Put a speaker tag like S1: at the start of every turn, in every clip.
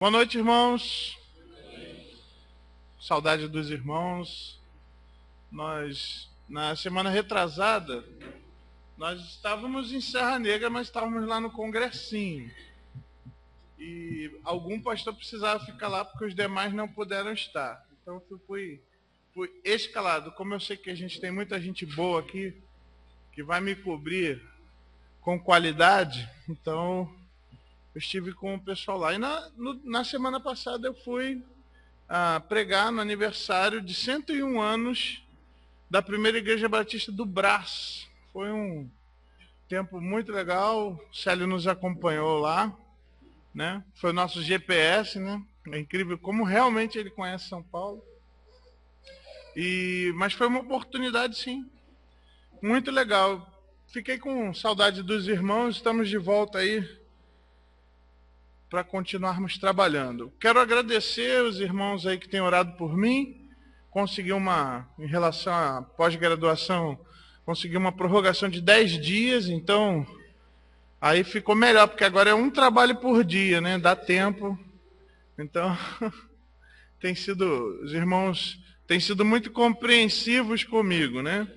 S1: Boa noite, irmãos. Saudade dos irmãos. Na semana retrasada, nós estávamos em Serra Negra, mas estávamos lá no congressinho. E algum pastor precisava ficar lá porque os demais não puderam estar. Então eu fui escalado. Como eu sei que a gente tem muita gente boa aqui, que vai me cobrir com qualidade, então eu estive com o pessoal lá. E na semana passada eu fui pregar no aniversário de 101 anos da primeira igreja batista do Brás. Foi um tempo muito legal. O Célio nos acompanhou lá, né? Foi o nosso GPS, né? É incrível como realmente ele conhece São Paulo. Mas foi uma oportunidade, sim, muito legal. Fiquei com saudade dos irmãos. Estamos de volta aí para continuarmos trabalhando. Quero agradecer os irmãos aí que têm orado por mim. Consegui em relação à pós-graduação, consegui uma prorrogação de 10 dias, então aí ficou melhor, porque agora é um trabalho por dia, né? Dá tempo. Então, os irmãos têm sido muito compreensivos comigo, né?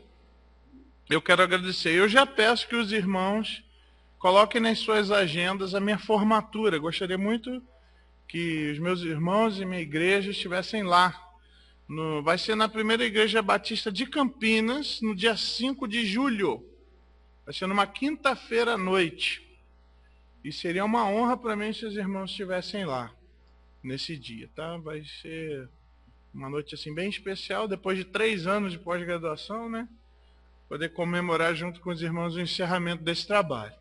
S1: Eu quero agradecer. Eu já peço que os irmãos coloquem nas suas agendas a minha formatura. Gostaria muito que os meus irmãos e minha igreja estivessem lá. Vai ser na primeira igreja batista de Campinas, no dia 5 de julho. Vai ser numa quinta-feira à noite. E seria uma honra para mim se os irmãos estivessem lá nesse dia, tá? Vai ser uma noite assim bem especial, depois de 3 anos de pós-graduação, né? Poder comemorar junto com os irmãos o encerramento desse trabalho.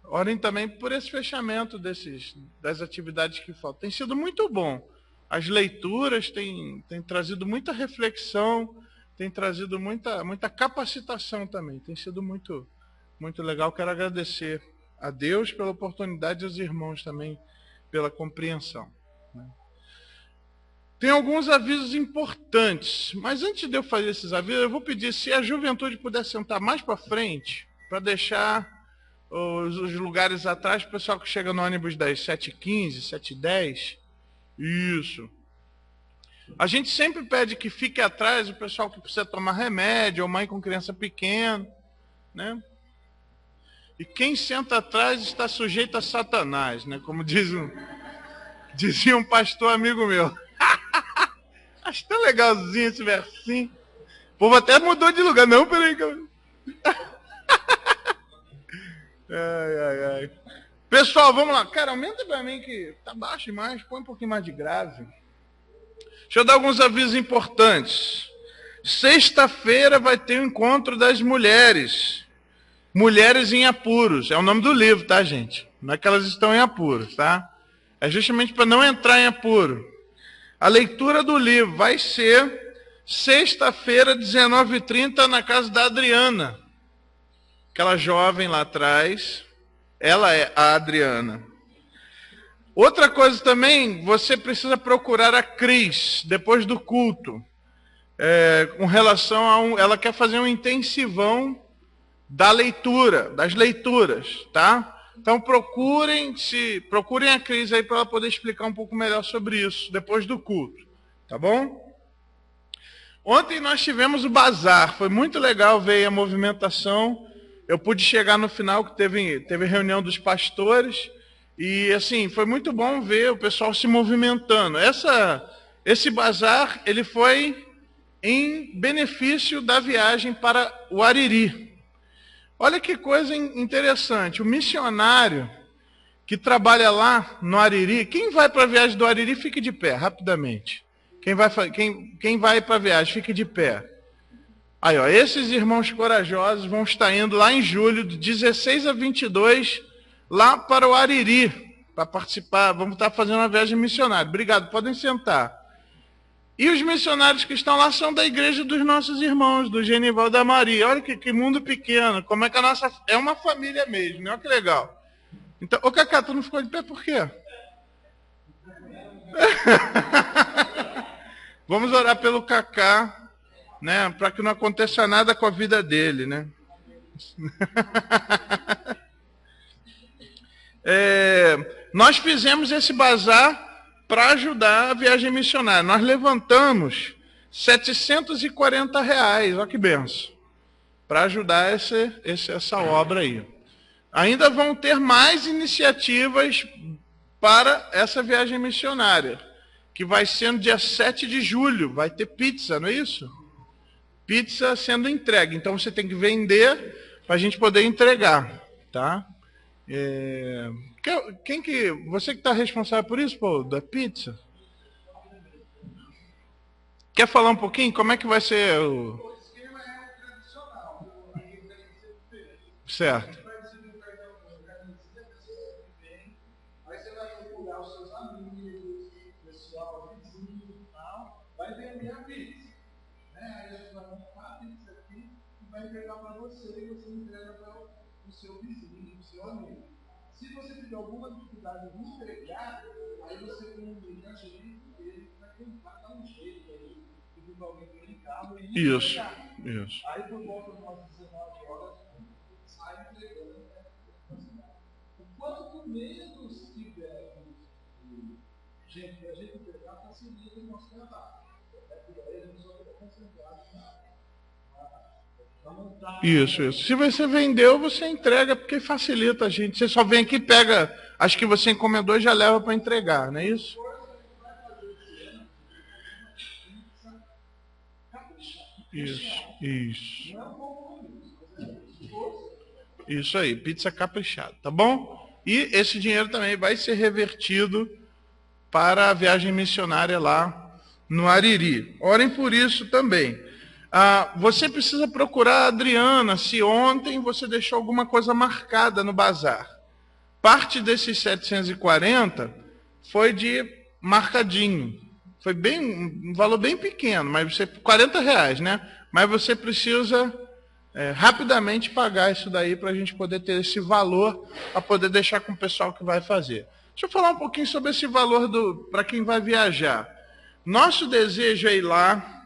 S1: Orem também por esse fechamento das atividades que faltam. Tem sido muito bom. As leituras têm trazido muita reflexão, têm trazido muita capacitação também. Tem sido muito, muito legal. Quero agradecer a Deus pela oportunidade e aos irmãos também pela compreensão. Tem alguns avisos importantes, mas antes de eu fazer esses avisos, eu vou pedir se a juventude puder sentar mais para frente, para deixar os lugares atrás, o pessoal que chega no ônibus das 7h15, 7h10. Isso. A gente sempre pede que fique atrás o pessoal que precisa tomar remédio, ou mãe com criança pequena, né? E quem senta atrás está sujeito a Satanás, né? Como dizia um pastor amigo meu. Acho tão legalzinho esse versinho. O povo até mudou de lugar. Não, peraí. Ai. Pessoal, vamos lá. Cara, aumenta pra mim que tá baixo demais. Põe um pouquinho mais de grave. Deixa eu dar alguns avisos importantes. Sexta-feira vai ter o encontro das mulheres. Mulheres em Apuros. É o nome do livro, tá, gente? Não é que elas estão em apuros, tá? É justamente para não entrar em apuro. A leitura do livro vai ser sexta-feira, 19h30, na casa da Adriana. Aquela jovem lá atrás. Ela é a Adriana. Outra coisa também, você precisa procurar a Cris, depois do culto. Com relação ela quer fazer um intensivão das leituras, tá? Então procurem a Cris aí para ela poder explicar um pouco melhor sobre isso, depois do culto, tá bom? Ontem nós tivemos o bazar, foi muito legal ver a movimentação. Eu pude chegar no final, que teve reunião dos pastores, e assim, foi muito bom ver o pessoal se movimentando. Esse bazar, ele foi em benefício da viagem para o Ariri. Olha que coisa interessante, o missionário que trabalha lá no Ariri, quem vai para a viagem do Ariri, fique de pé, rapidamente. Quem vai para a viagem, fique de pé. Aí, ó, esses irmãos corajosos vão estar indo lá em julho, de 16 a 22, lá para o Ariri, para participar, vamos estar fazendo uma viagem missionária. Obrigado, podem sentar. E os missionários que estão lá são da igreja dos nossos irmãos, do Genival da Maria. Olha que mundo pequeno, como é que a nossa... É uma família mesmo, né? Olha que legal. Então, ô Cacá, tu não ficou de pé por quê? Vamos orar pelo Cacá, né? Para que não aconteça nada com a vida dele, né? Nós fizemos esse bazar para ajudar a viagem missionária. Nós levantamos R$ 740, olha que benção, para ajudar essa obra aí. Ainda vão ter mais iniciativas para essa viagem missionária, que vai ser no dia 7 de julho, vai ter pizza, não é isso? Pizza sendo entregue, então você tem que vender para a gente poder entregar, tá? Você que está responsável por isso, Paulo, da pizza? Quer falar um pouquinho? Como é que vai ser o...
S2: O esquema é tradicional.
S1: Certo.
S2: Aí você vai procurar os seus amigos, pessoal, vizinho e tal, vai vender a pizza. Aí a gente vai montar a pizza aqui e vai entregar para você e você entrega para o seu vizinho, o seu amigo. Se você tiver alguma dificuldade de entregar, aí você comunica a gente, ele vai tentar dar um jeito aí, pedir para alguém vir em carro e entregar.
S1: Isso.
S2: Aí por volta de umas 19 horas, sai entregando. O quanto menos tiver gente que a gente entregar, facilita o nosso trabalho. Aí a gente só fica concentrado na montagem.
S1: Isso. Se você vendeu, você entrega, porque facilita a gente. Você só vem aqui, pega, acho que você encomendou e já leva para entregar, não é isso? Isso. Isso aí, pizza caprichada, tá bom? E esse dinheiro também vai ser revertido para a viagem missionária lá no Ariri. Orem por isso também. Você precisa procurar a Adriana, se ontem você deixou alguma coisa marcada no bazar. Parte desses 740 foi de marcadinho. Foi um valor bem pequeno, mas R$ 40, né? Mas você precisa rapidamente pagar isso daí para a gente poder ter esse valor para poder deixar com o pessoal que vai fazer. Deixa eu falar um pouquinho sobre esse valor para quem vai viajar. Nosso desejo é ir lá,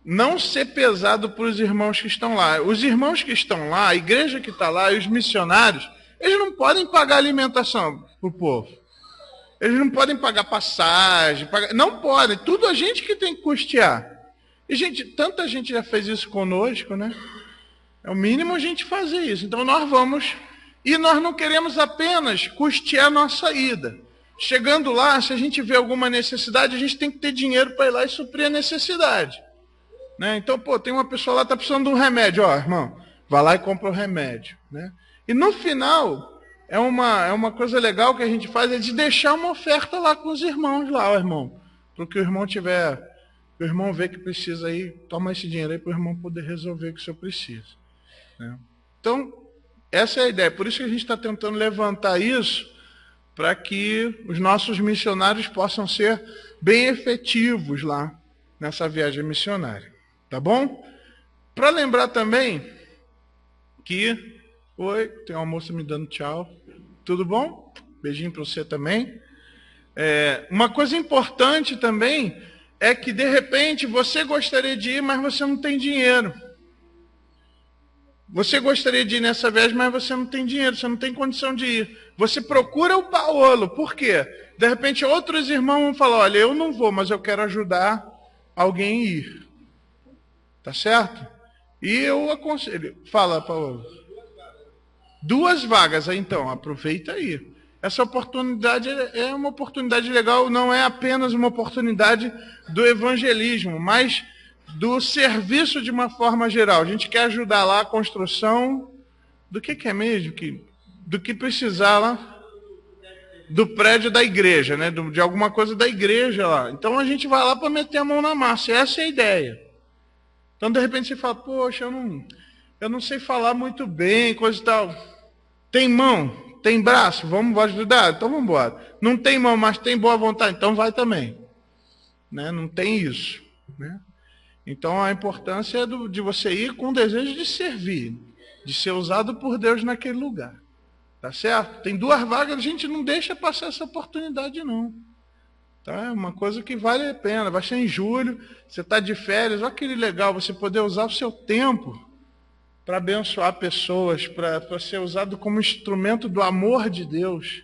S1: não ser pesado para os irmãos que estão lá. Os irmãos que estão lá, a igreja que está lá e os missionários, eles não podem pagar alimentação para o povo. Eles não podem pagar passagem, não podem. Tudo a gente que tem que custear. E, gente, tanta gente já fez isso conosco, né? É o mínimo a gente fazer isso. Então, nós vamos... E nós não queremos apenas custear a nossa ida. Chegando lá, se a gente vê alguma necessidade, a gente tem que ter dinheiro para ir lá e suprir a necessidade. Né? Então, tem uma pessoa lá que está precisando de um remédio. Ó, irmão, vai lá e compra o remédio. Né? E no final, é uma coisa legal que a gente faz, é de deixar uma oferta lá com os irmãos lá, ó, irmão. Para que o irmão tiver... O irmão vê que precisa aí, toma esse dinheiro aí para o irmão poder resolver o que o senhor precisa. Né? Então, essa é a ideia. Por isso que a gente está tentando levantar isso, para que os nossos missionários possam ser bem efetivos lá nessa viagem missionária. Tá bom? Para lembrar também que... Oi, tem uma moça me dando tchau. Tudo bom? Beijinho para você também. Uma coisa importante também é que, de repente, você gostaria de ir, mas você não tem dinheiro. Você gostaria de ir nessa viagem, mas você não tem dinheiro, você não tem condição de ir. Você procura o Paulo. Por quê? De repente, outros irmãos vão falar, olha, eu não vou, mas eu quero ajudar alguém a ir. Tá certo? E eu aconselho. Fala, Paulo. 2 vagas, então, aproveita aí. Essa oportunidade é uma oportunidade legal, não é apenas uma oportunidade do evangelismo, mas do serviço de uma forma geral. A gente quer ajudar lá a construção do que é mesmo? Do que precisar lá, do prédio da igreja, né? De alguma coisa da igreja lá. Então a gente vai lá para meter a mão na massa, essa é a ideia. Então de repente você fala, poxa, eu não sei falar muito bem, coisa e tal. Tem mão? Tem braço? Vamos ajudar? Então vamos embora. Não tem mão, mas tem boa vontade? Então vai também. Né? Não tem isso. Né? Então a importância é de você ir com o desejo de servir, de ser usado por Deus naquele lugar. Tá certo? Tem 2 vagas, a gente não deixa passar essa oportunidade não. Tá? É uma coisa que vale a pena. Vai ser em julho, você está de férias, olha que legal, você poder usar o seu tempo para abençoar pessoas, para ser usado como instrumento do amor de Deus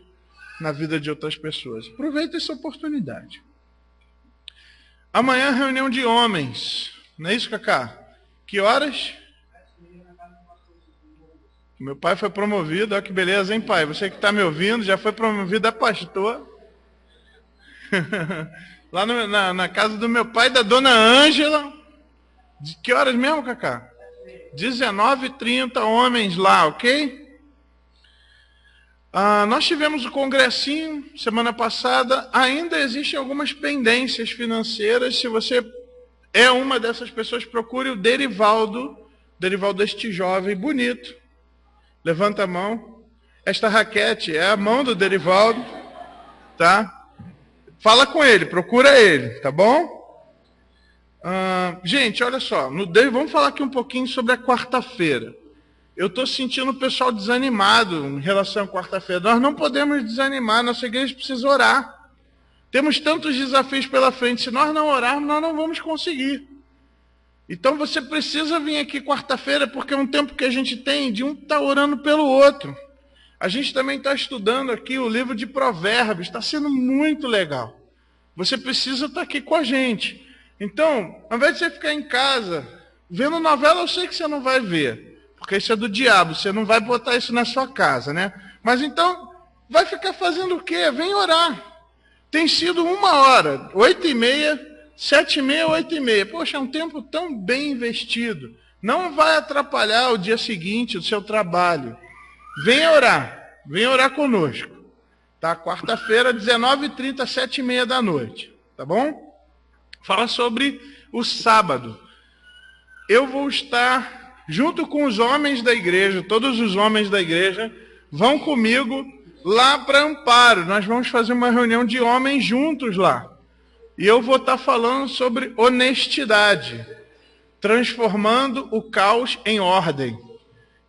S1: na vida de outras pessoas. Aproveita essa oportunidade. Amanhã, reunião de homens. Não é isso, Cacá? Que horas? Meu pai foi promovido. Olha que beleza, hein, pai? Você que está me ouvindo, já foi promovido a pastor. Lá na casa do meu pai e da dona Ângela. De que horas mesmo, Cacá? 19h30, homens lá, ok? Nós tivemos o congressinho semana passada. Ainda existem algumas pendências financeiras. Se você é uma dessas pessoas, procure o Derivaldo. Derivaldo, este jovem bonito. Levanta a mão. Esta raquete é a mão do Derivaldo, tá? Fala com ele, procura ele, tá bom? Gente, olha só. Vamos falar aqui um pouquinho sobre a quarta-feira. Eu estou sentindo o pessoal desanimado em relação à quarta-feira. Nós não podemos desanimar, nossa igreja precisa orar. Temos tantos desafios pela frente. Se nós não orarmos, nós não vamos conseguir. Então você precisa vir aqui quarta-feira, porque é um tempo que a gente tem de um estar orando pelo outro. A gente também está estudando aqui o livro de Provérbios, está sendo muito legal. Você precisa estar aqui com a gente. Então, ao invés de você ficar em casa vendo novela, eu sei que você não vai ver. Porque isso é do diabo, você não vai botar isso na sua casa, né? Mas então, vai ficar fazendo o quê? Vem orar. Tem sido 1h, 8h30, 7h30, 8h30. Poxa, é um tempo tão bem investido. Não vai atrapalhar o dia seguinte, o seu trabalho. Venha orar conosco. Tá? Quarta-feira, 19h30, 7h30 da noite. Tá bom? Fala sobre o sábado. Eu vou estar junto com os homens da igreja, todos os homens da igreja vão comigo lá para Amparo. Nós vamos fazer uma reunião de homens juntos lá. E eu vou estar falando sobre honestidade, transformando o caos em ordem.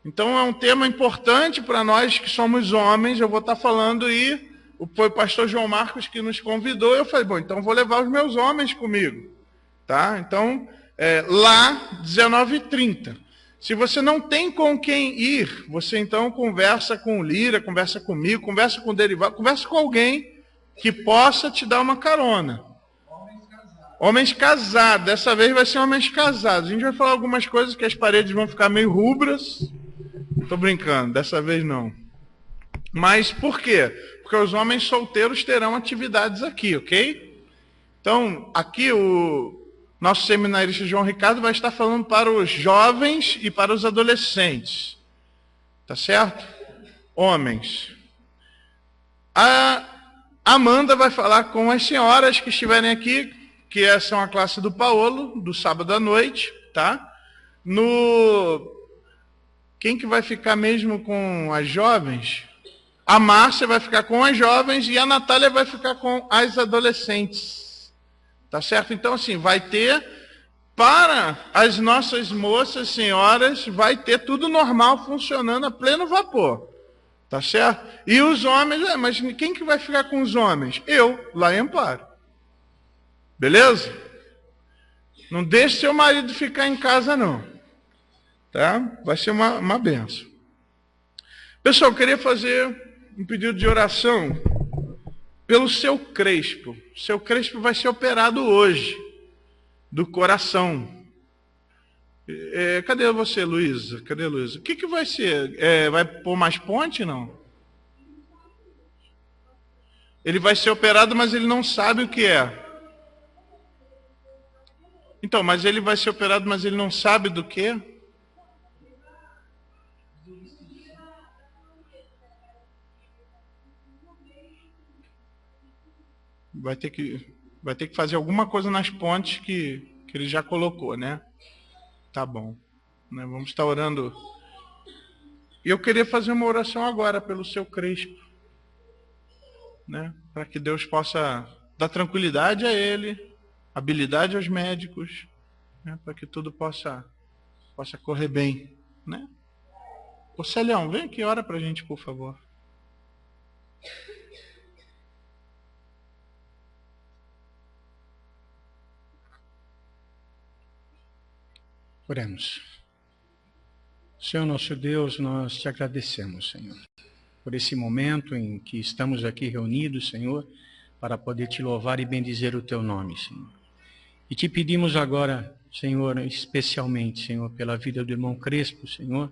S1: Então é um tema importante para nós que somos homens. Eu vou estar falando e foi o pastor João Marcos que nos convidou. Eu falei, bom, então vou levar os meus homens comigo. Tá? Então, lá, 19h30. Se você não tem com quem ir, você então conversa com o Lira, conversa comigo, conversa com o Derivado, conversa com alguém que possa te dar uma carona. Homens casados. Dessa vez vai ser homens casados. A gente vai falar algumas coisas que as paredes vão ficar meio rubras. Estou brincando, dessa vez não. Mas por quê? Porque os homens solteiros terão atividades aqui, ok? Então, aqui o nosso seminarista João Ricardo vai estar falando para os jovens e para os adolescentes. Tá certo? Homens. A Amanda vai falar com as senhoras que estiverem aqui, que são a classe do Paulo, do sábado à noite, tá? Quem que vai ficar mesmo com as jovens? A Márcia vai ficar com as jovens e a Natália vai ficar com as adolescentes. Tá certo? Então, assim, vai ter, para as nossas moças, senhoras, vai ter tudo normal, funcionando a pleno vapor. Tá certo? E os homens, mas quem que vai ficar com os homens? Eu, lá em Amparo. Beleza? Não deixe seu marido ficar em casa, não. Tá? Vai ser uma benção. Pessoal, eu queria fazer um pedido de oração pelo seu Crespo. O seu Crespo vai ser operado hoje, do coração. Cadê você, Luísa? Cadê Luísa? O que vai ser? Vai pôr mais ponte, não? Ele vai ser operado, mas ele não sabe o que é. Então, mas ele vai ser operado, mas ele não sabe do que é? Vai ter que fazer alguma coisa nas pontes que ele já colocou, né? Tá bom. Né? Vamos estar orando. E eu queria fazer uma oração agora pelo seu Crespo. Né? Para que Deus possa dar tranquilidade a ele, habilidade aos médicos, né? Para que tudo possa correr bem. Né? Ô Celião, vem aqui, ora para a gente, por favor.
S2: Oremos. Senhor nosso Deus, nós te agradecemos, Senhor.
S3: por esse momento em que estamos aqui reunidos, Senhor, para poder te louvar e bendizer o teu nome, Senhor. E te pedimos agora, Senhor, especialmente, Senhor, pela vida do irmão Crespo, Senhor,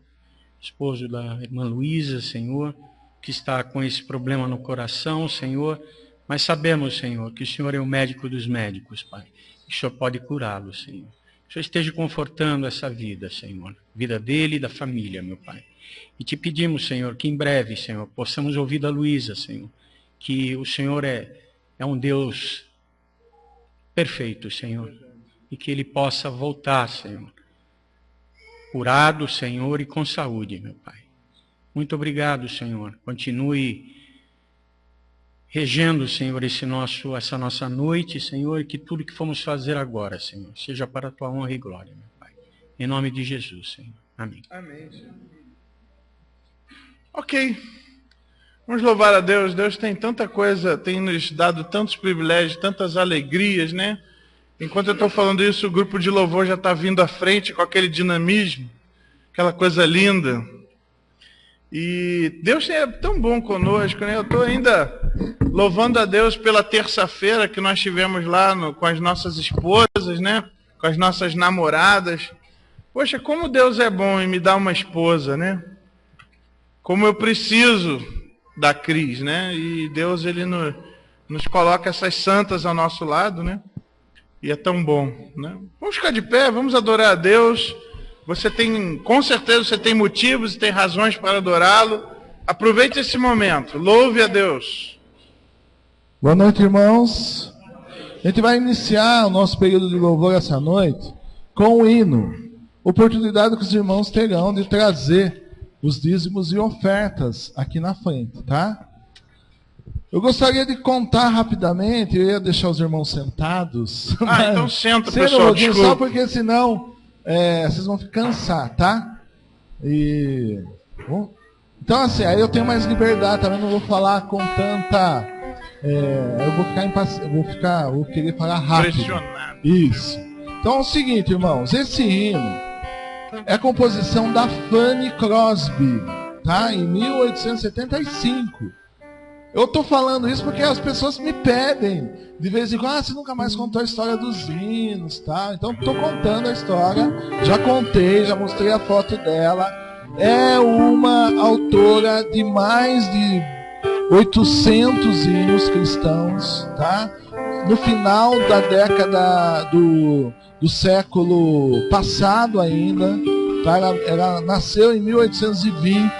S3: esposo da irmã Luísa, Senhor, que está com esse problema no coração, Senhor, mas sabemos, Senhor, que o Senhor é o médico dos médicos, Pai, e o Senhor pode curá-lo, Senhor. Que o Senhor esteja confortando essa vida, Senhor, vida dele e da família, meu Pai. E te pedimos, Senhor, que em breve, Senhor, possamos ouvir da Luísa, Senhor, que o Senhor é um Deus perfeito, Senhor, e que ele possa voltar, Senhor, curado, Senhor, e com saúde, meu Pai. Muito obrigado, Senhor. Continue regendo, Senhor, essa nossa noite, Senhor, e que tudo que formos fazer agora, Senhor, seja para a tua honra e glória, meu Pai. Em nome de Jesus, Senhor. Amém.
S1: Amém, Senhor. Ok. Vamos louvar a Deus. Deus tem tanta coisa, tem nos dado tantos privilégios, tantas alegrias, né? Enquanto eu estou falando isso, o grupo de louvor já está vindo à frente com aquele dinamismo, aquela coisa linda. E Deus é tão bom conosco, né? Eu estou ainda louvando a Deus pela terça-feira que nós tivemos lá com as nossas esposas, né? Com as nossas namoradas. Poxa, como Deus é bom em me dar uma esposa, né? Como eu preciso da Cris, né? E Deus, ele nos coloca essas santas ao nosso lado, né? E é tão bom, né? Vamos ficar de pé, vamos adorar a Deus. Com certeza você tem motivos e tem razões para adorá-lo. Aproveite esse momento, louve a Deus.
S2: Boa noite, irmãos. A gente vai iniciar o nosso período de louvor essa noite com um hino. Oportunidade que os irmãos terão de trazer os dízimos e ofertas aqui na frente, tá? Eu gostaria de contar rapidamente, eu ia deixar os irmãos sentados.
S1: Então senta, pessoal, desculpa.
S2: Só porque senão vocês vão ficar cansados, tá? Então assim, aí eu tenho mais liberdade, também não vou falar com tanta... vou querer falar rápido.
S1: Pressionado.
S2: Isso. Então é o seguinte, irmãos, esse hino é a composição da Fanny Crosby, tá? Em 1875. Eu estou falando isso porque as pessoas me pedem de vez em quando, você nunca mais contou a história dos hinos, tá? Então estou contando a história, já contei, já mostrei a foto dela. É uma autora de mais de 800 hinos cristãos, tá? No final da década do século passado ainda, tá? Ela nasceu em 1820,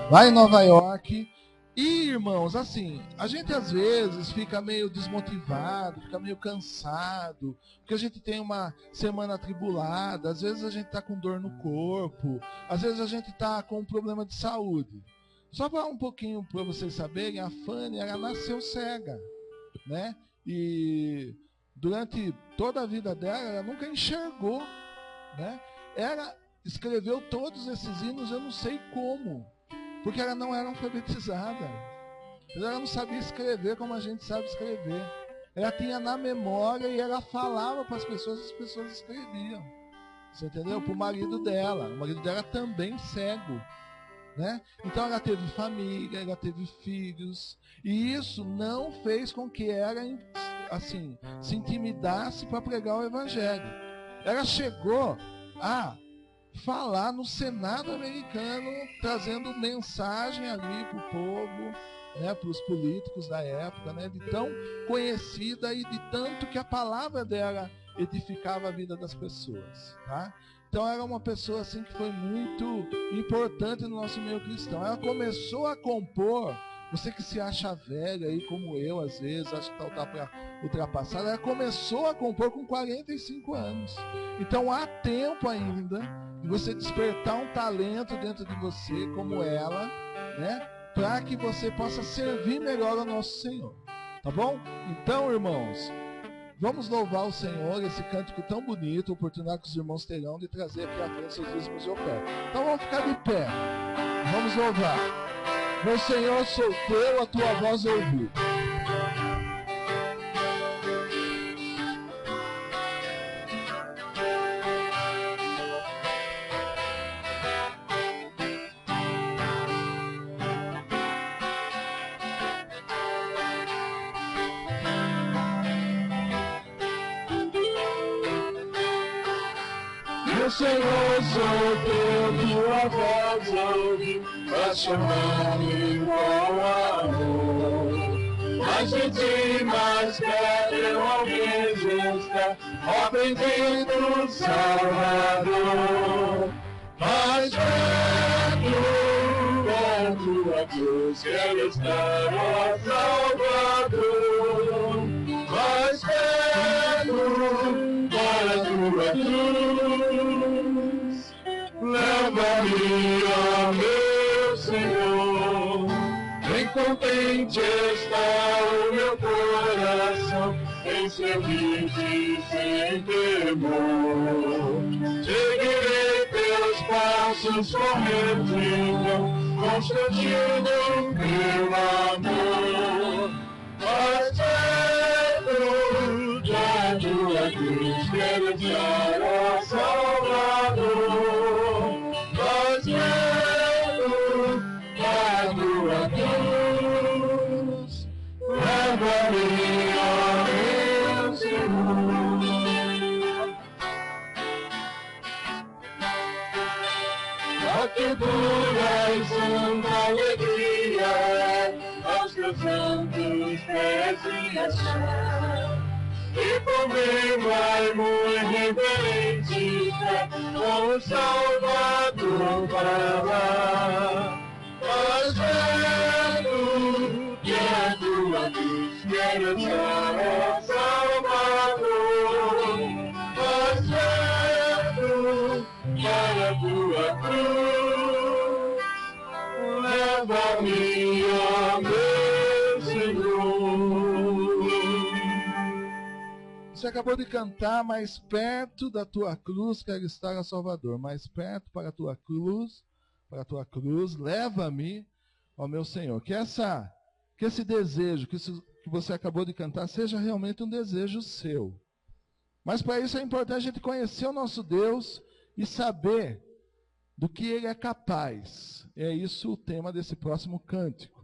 S2: lá em Nova York. E, irmãos, assim, a gente às vezes fica meio desmotivado, fica meio cansado, porque a gente tem uma semana atribulada, às vezes a gente está com dor no corpo, às vezes a gente está com um problema de saúde. Só para um pouquinho para vocês saberem, a Fanny, ela nasceu cega, né? E durante toda a vida dela, ela nunca enxergou, né? Ela escreveu todos esses hinos, eu não sei como, porque ela não era alfabetizada. Ela não sabia escrever como a gente sabe escrever. Ela tinha na memória e ela falava para as pessoas escreviam. Você entendeu? Para o marido dela. O marido dela também cego, né? Então ela teve família, ela teve filhos. E isso não fez com que ela assim, se intimidasse para pregar o evangelho. Ela chegou a falar no Senado americano, trazendo mensagem ali para o povo, né, para os políticos da época, né, de tão conhecida e de tanto que a palavra dela edificava a vida das pessoas, tá? Então era uma pessoa assim que foi muito importante no nosso meio cristão. Ela começou a compor, você que se acha velho aí como eu às vezes, acha que está para ultrapassada, ela começou a compor com 45 anos. Então há tempo ainda de você despertar um talento dentro de você como ela, né, para que você possa servir melhor ao nosso Senhor, tá bom? Então, irmãos, vamos louvar o Senhor, esse cântico tão bonito, a oportunidade que os irmãos terão de trazer aqui à frente seus dízimos e ofertas. Então vamos ficar de pé, vamos louvar. Meu Senhor, sou teu, a tua voz ouvi. Meu Senhor, sou teu, tua voz ouvi, a chamar-me com amor. Mais de ti, mais perto, eu almejo estar, ó bendito Salvador. Mais perto, perto a cruz, quero estar, ó Salvador. Mais perto, para a tua cruz, leva-me, ó meu Senhor. Bem contente está o meu coração, em servir-te sem temor. Seguirei teus passos com retidão, constante teu amor. Mas perto da tua cruz, quero estar, ó Salvador. Mas perto da tua cruz, leva-me, ó meu Senhor. Ó que pura e santa alegria é aos teus santos pés e achar, e também vai muito reverente com o Salvador para lá. Mas perto que a tua cruz, quero estar, ó Salvador. Mas perto para a tua cruz, leva-me, ó meu Senhor. Você acabou de cantar, mais perto da tua cruz, quero estar, ó Salvador. Mais perto para a tua cruz, leva-me, ó meu Senhor. Que esse desejo que você acabou de cantar seja realmente um desejo seu. Mas para isso é importante a gente conhecer o nosso Deus e saber do que Ele é capaz. É isso o tema desse próximo cântico.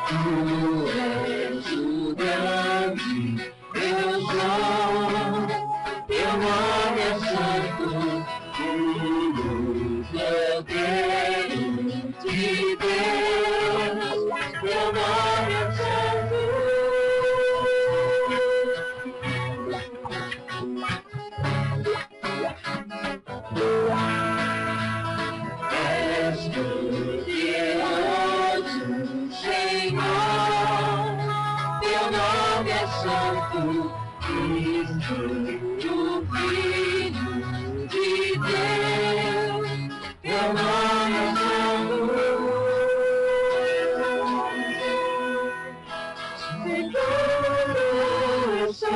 S2: Tu és o grande Deus, teu nome é santo, puro Cordeiro de Deus, teu nome é santo. És tu Deus, Senhor, teu nome é santo, Cristo, o Filho de Deus, teu nome é santo. Senhor, sou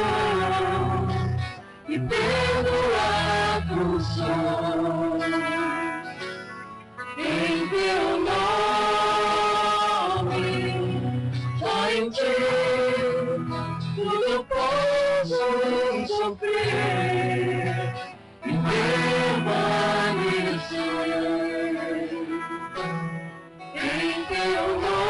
S2: e perdoado sou. Em teu nome, só em ti, tudo posso sofrer e permanecer. Em teu nome.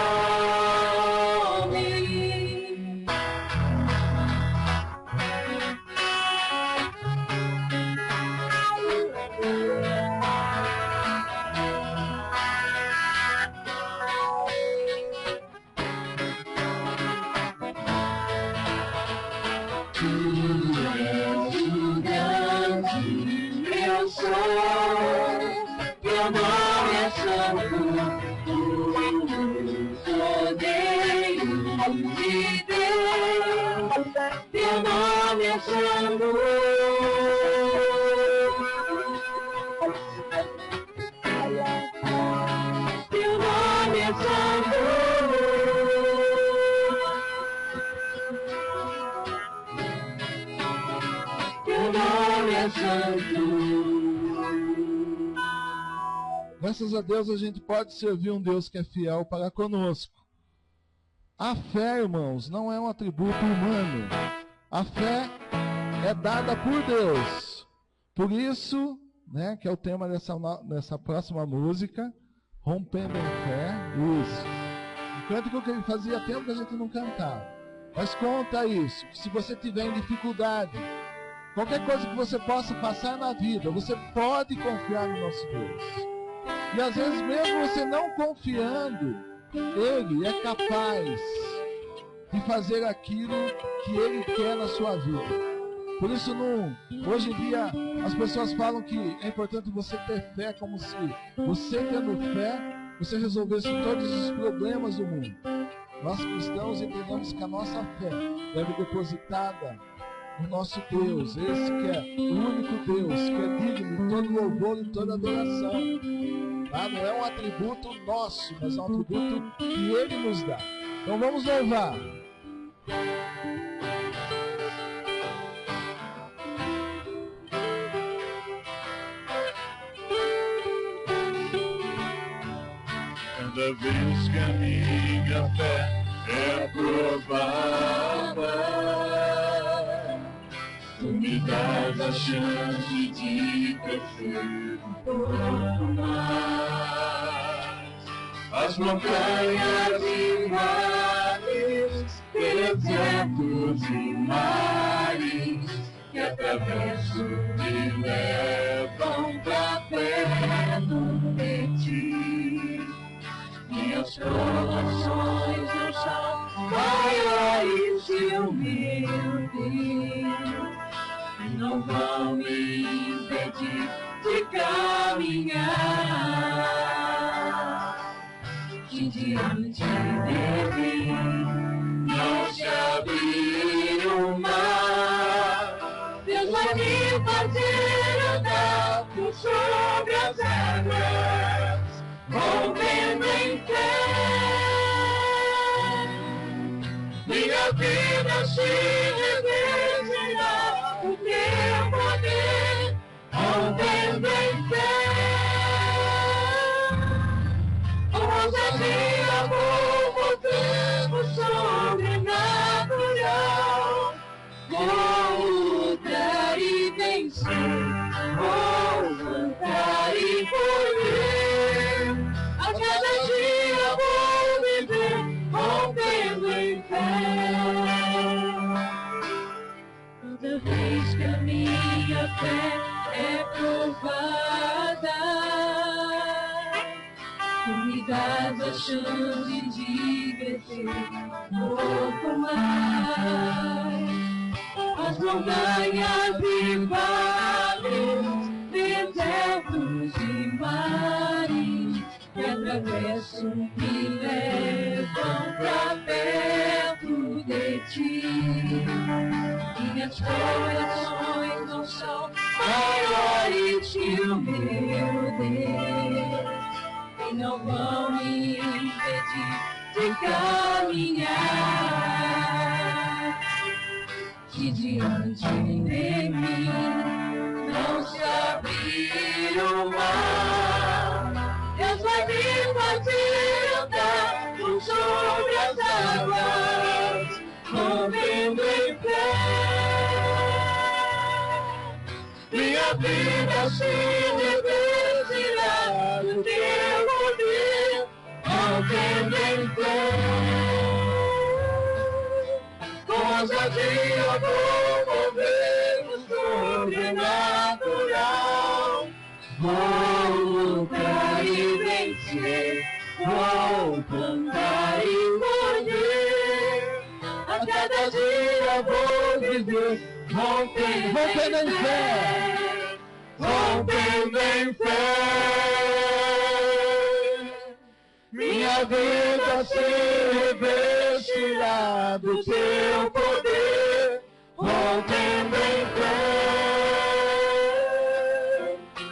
S2: Eu sou, teu nome é santo, tu Cordeiro de Deus, teu nome é santo. Teu nome é santo. Teu nome é santo. Graças a Deus a gente pode servir um Deus que é fiel para conosco. A fé, irmãos, não é um atributo humano. A fé é dada por Deus. Por isso, né, que é o tema dessa próxima música, Rompendo em Fé. Isso. Um cântico que fazia tempo que a gente não cantava. Mas conta isso, que se você tiver em dificuldade, qualquer coisa que você possa passar na vida, você pode confiar no nosso Deus. E às vezes mesmo você não confiando, Ele é capaz de fazer aquilo que Ele quer na sua vida. Por isso, hoje em dia, as pessoas falam que é importante você ter fé, como se você tendo fé, você resolvesse todos os problemas do mundo. Nós cristãos entendemos que a nossa fé deve depositada no nosso Deus, esse que é o único Deus, que é digno de todo louvor e toda adoração. Tá? Não é um atributo nosso, mas é um atributo que Ele nos dá. Então vamos louvar.
S1: Cada vez que a minha fé é provada, tu me dás a chance de crescer um pouco mais. As montanhas e vales, desertos e mares que atravesso me levam pra perto de ti. Minhas provações não são maiores que o meu Deus, e não vão me impedir de caminhar. Que diante de mim não se abrir o mar, Deus vai me fazer andar por sobre as águas, rompendo em fé. Minha vida se revezará o teu poder, rompendo em fé. Ousadia vou mover o sobrenatural, vou lutar e vencer, vou cantar e correr. A cada dia vou viver rompendo em fé. Toda vez que a minha fé é provada, tu me dás a chance de crescer um pouco mais. As montanhas e vales, desertos e mares que atravesso me levam pra perto de ti. Minhas corações não são maiores que o meu Deus, e não vão me impedir de caminhar. Que diante de mim não se abrir o mar, Deus vai me fazer andar por sobre as águas, rompendo em fé. Minha vida se revestirá do teu poder, rompendo em fé. Com ousadia vou mover o sobrenatural, vou lutar e vencer, vou cantar e correr. A cada dia vou viver rompendo em fé, rompendo em fé. Minha vida se revestirá do teu poder, rompendo em fé.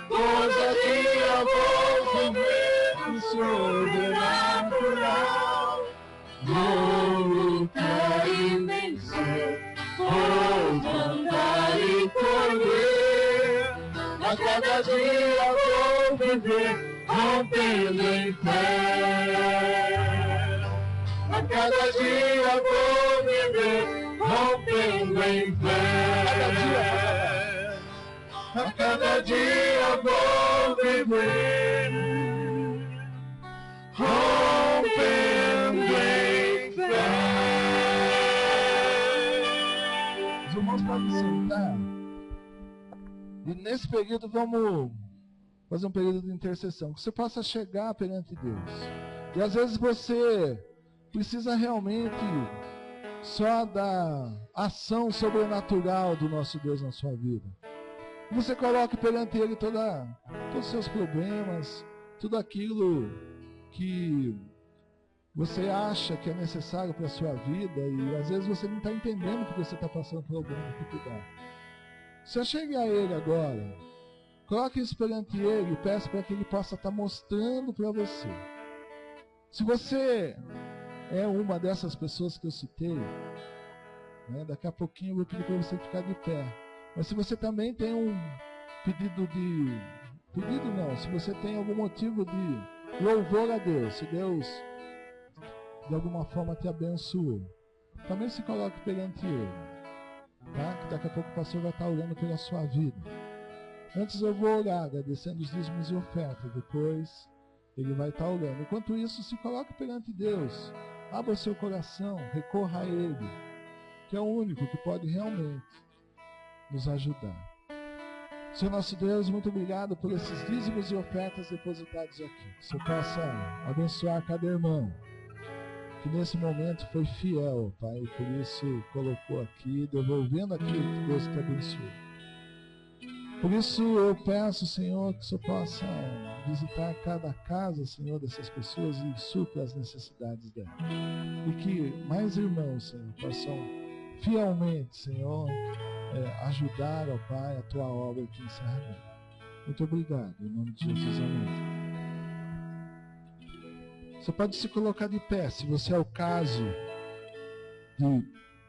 S1: Ousadia vou viver o sobrenatural, vou lutar e vencer, vou cantar e correr. A cada dia vou viver rompendo em fé. A cada dia vou viver rompendo em fé. A cada dia vou viver, rompendo em fé.
S2: Os irmãos podem sentar. E nesse período vamos fazer um período de intercessão, que você possa chegar perante Deus. E às vezes você precisa realmente só da ação sobrenatural do nosso Deus na sua vida. Você coloque perante Ele todos os seus problemas, tudo aquilo que você acha que é necessário para a sua vida, e às vezes você não está entendendo porque você está passando por alguma dificuldade. Você chegue a Ele agora, coloque isso perante Ele e peça para que Ele possa estar mostrando para você. Se você é uma dessas pessoas que eu citei, né, daqui a pouquinho eu vou pedir para você ficar de pé. Mas se você também tem um se você tem algum motivo de louvor a Deus, se Deus de alguma forma te abençoou, também se coloque perante Ele, tá? Que daqui a pouco o pastor vai estar orando pela sua vida. Antes eu vou orar, agradecendo os dízimos e ofertas, depois Ele vai estar orando. Enquanto isso, se coloque perante Deus, abra o seu coração, recorra a Ele, que é o único que pode realmente nos ajudar. Senhor nosso Deus, muito obrigado por esses dízimos e ofertas depositados aqui. Que o Senhor possa abençoar cada irmão que nesse momento foi fiel, Pai, por isso colocou aqui, devolvendo aquilo que Deus te abençoou. Por isso eu peço, Senhor, que o Senhor possa visitar cada casa, Senhor, dessas pessoas e supra as necessidades delas. E que mais irmãos, Senhor, possam fielmente, Senhor, ajudar, ó Pai, a Tua obra aqui em Serra Negra. Muito obrigado, em nome de Jesus, amém. Você pode se colocar de pé, se você é o caso de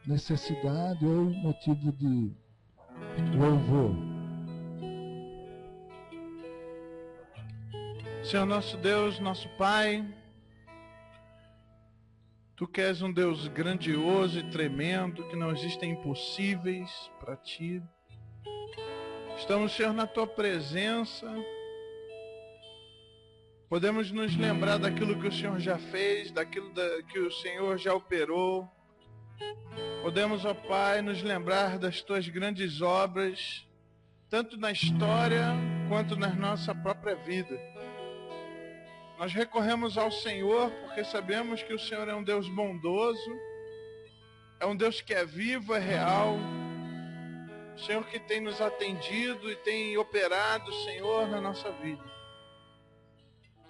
S2: necessidade ou motivo de louvor.
S1: Senhor nosso Deus, nosso Pai, Tu que és um Deus grandioso e tremendo, que não existem impossíveis para Ti. Estamos, Senhor, na Tua presença. Podemos nos lembrar daquilo que o Senhor já fez, daquilo que o Senhor já operou. Podemos, ó Pai, nos lembrar das Tuas grandes obras, tanto na história quanto na nossa própria vida. Nós recorremos ao Senhor porque sabemos que o Senhor é um Deus bondoso, é um Deus que é vivo, é real. O Senhor que tem nos atendido e tem operado, Senhor, na nossa vida.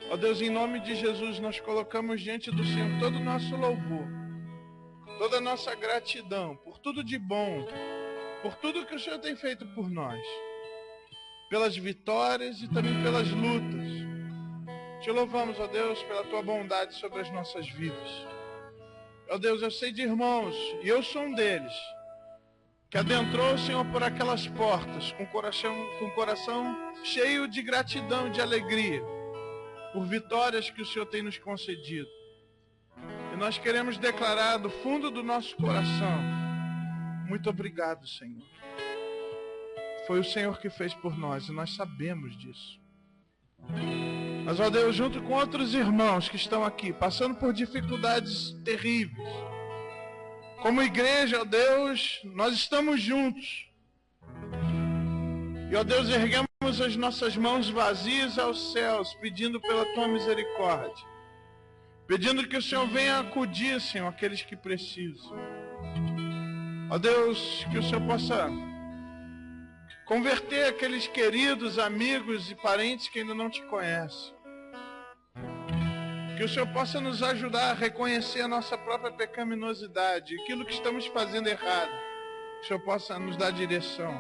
S1: Ó Deus, em nome de Jesus, nós colocamos diante do Senhor todo o nosso louvor, toda a nossa gratidão por tudo de bom, por tudo que o Senhor tem feito por nós, pelas vitórias e também pelas lutas. Te louvamos, ó Deus, pela Tua bondade sobre as nossas vidas. Ó Deus, eu sei de irmãos, e eu sou um deles, que adentrou, Senhor, por aquelas portas, com o coração cheio de gratidão e de alegria, por vitórias que o Senhor tem nos concedido. E nós queremos declarar do fundo do nosso coração, muito obrigado, Senhor. Foi o Senhor que fez por nós, e nós sabemos disso. Mas, ó Deus, junto com outros irmãos que estão aqui, passando por dificuldades terríveis, como igreja, ó Deus, nós estamos juntos. E, ó Deus, erguemos as nossas mãos vazias aos céus, pedindo pela Tua misericórdia, pedindo que o Senhor venha acudir, Senhor, aqueles que precisam. Ó Deus, que o Senhor possa converter aqueles queridos amigos e parentes que ainda não Te conhecem. Que o Senhor possa nos ajudar a reconhecer a nossa própria pecaminosidade, aquilo que estamos fazendo errado. Que o Senhor possa nos dar direção.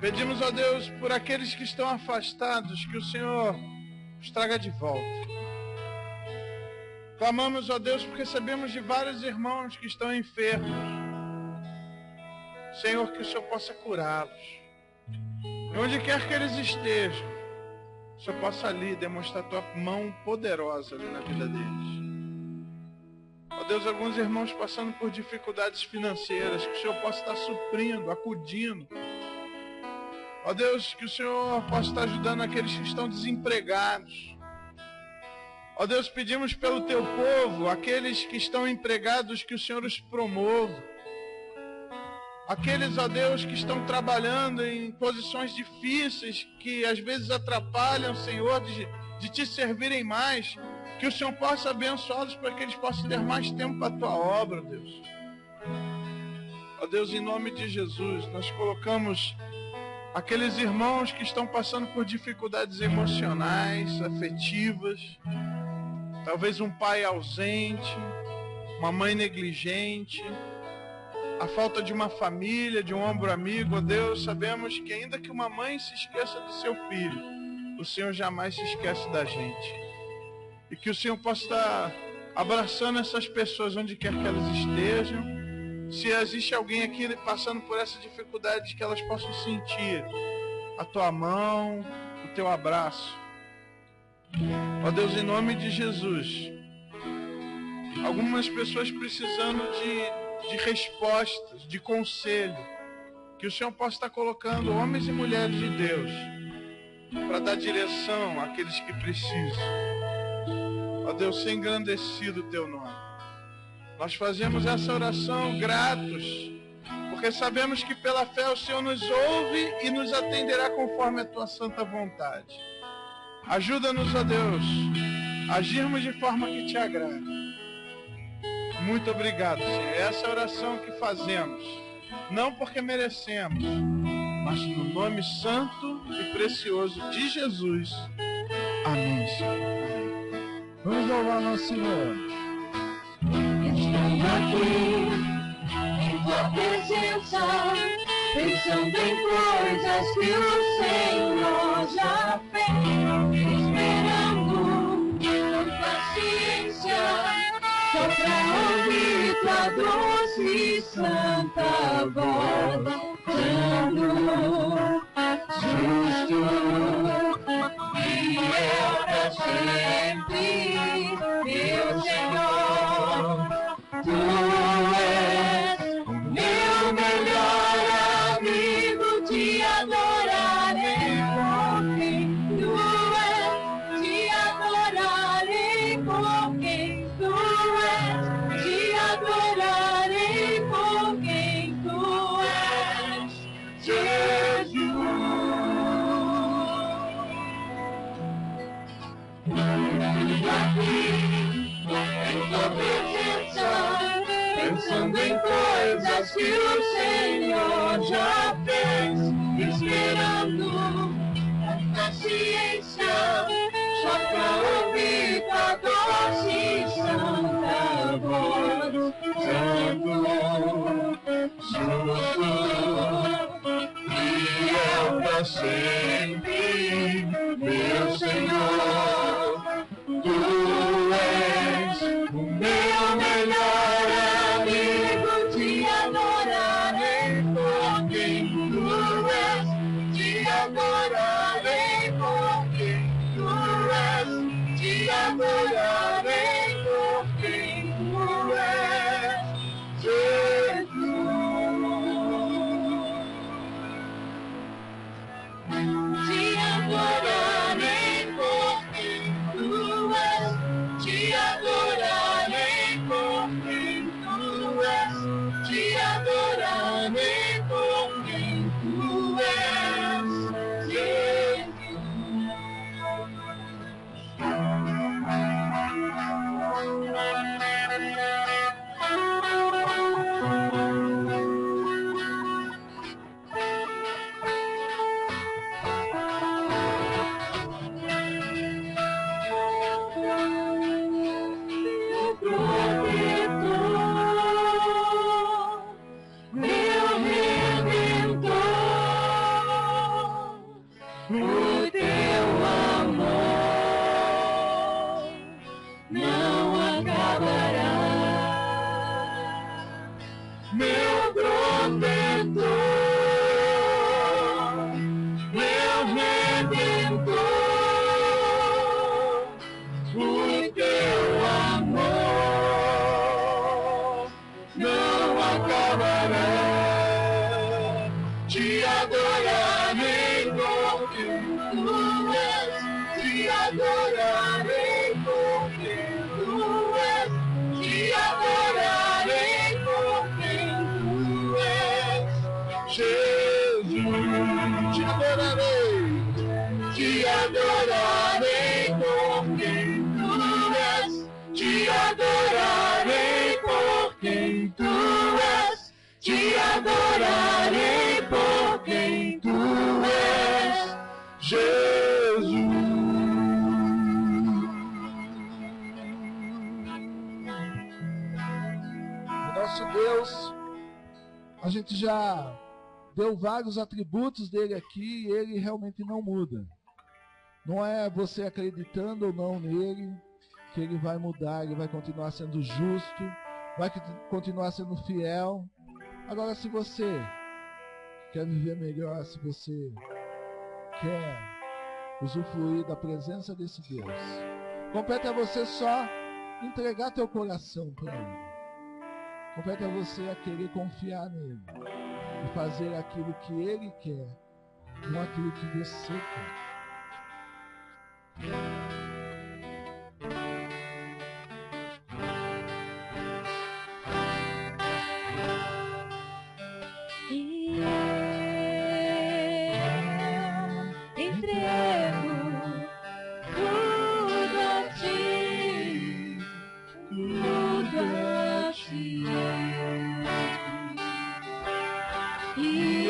S1: Pedimos, ó Deus, por aqueles que estão afastados, que o Senhor os traga de volta. Clamamos, ó Deus, porque sabemos de vários irmãos que estão enfermos. Senhor, que o Senhor possa curá-los. E onde quer que eles estejam, o Senhor possa ali demonstrar a Tua mão poderosa ali na vida deles. Ó Ó Deus, alguns irmãos passando por dificuldades financeiras, que o Senhor possa estar suprindo, acudindo. Ó Deus, que o Senhor possa estar ajudando aqueles que estão desempregados. Ó Deus, pedimos pelo Teu povo, aqueles que estão empregados, que o Senhor os promova. Aqueles, ó Deus, que estão trabalhando em posições difíceis, que às vezes atrapalham, Senhor, de Te servirem mais, que o Senhor possa abençoá-los para que eles possam ter mais tempo para a Tua obra, Deus. Ó Deus, em nome de Jesus, nós colocamos aqueles irmãos que estão passando por dificuldades emocionais, afetivas, talvez um pai ausente, uma mãe negligente, a falta de uma família, de um ombro amigo. Ó Deus, sabemos que ainda que uma mãe se esqueça do seu filho, o Senhor jamais se esquece da gente. E que o Senhor possa estar abraçando essas pessoas onde quer que elas estejam. Se existe alguém aqui passando por essa dificuldade, que elas possam sentir a Tua mão, o Teu abraço. Ó Deus, em nome de Jesus, algumas pessoas precisando de respostas, de conselho, que o Senhor possa estar colocando homens e mulheres de Deus para dar direção àqueles que precisam. Ó Deus, seja engrandecido o Teu nome. Nós fazemos essa oração gratos, porque sabemos que pela fé o Senhor nos ouve e nos atenderá conforme a Tua santa vontade. Ajuda-nos, ó Deus, a agirmos de forma que Te agrade. Muito obrigado, Senhor. Essa é a oração que fazemos, não porque merecemos, mas no nome santo e precioso de Jesus. Amém, Senhor.
S2: Vamos louvar nosso Senhor.
S4: Estando aqui, em Tua presença, pensando em coisas que o Senhor já fez, esperando com paciência, só pra ouvir Tua doce e santa voz, dando justo, fiel pra sempre, meu Senhor. Tu és o meu melhor amigo, Te adorarei por quem Tu és, Te adorarei por quem Tu és, Te adorarei por quem Tu és, Jesus. Aqui, em Tua presença, pensando em coisas que o Senhor já fez, esperando a paciência, só pra ouvir Tua doce e santa voz, santo, justo, fiel pra sempre, meu Senhor. Tu és o meu melhor amigo, Te adorarei por quem Tu és, Te adorarei por quem Tu és, Te adorarei por quem Tu és, Jesus. Te adorarei por quem Tu és, Te adorarei por quem Tu és, Te adorarei por quem Tu és, o Teu amor não acabará, meu protetor, meu redentor, o Teu amor adorarei por quem tu és,
S1: Jesus.
S2: O nosso Deus, a gente já deu vários atributos dele aqui e ele realmente não muda. Não é você acreditando ou não nele que ele vai mudar, ele vai continuar sendo justo, vai continuar sendo fiel. Agora, se você quer viver melhor, se você quer usufruir da presença desse Deus, compete a você só entregar teu coração para ele. Compete a você a querer confiar nele e fazer aquilo que ele quer, não aquilo que você quer.
S4: e eu entrego tudo a ti, tudo a ti. E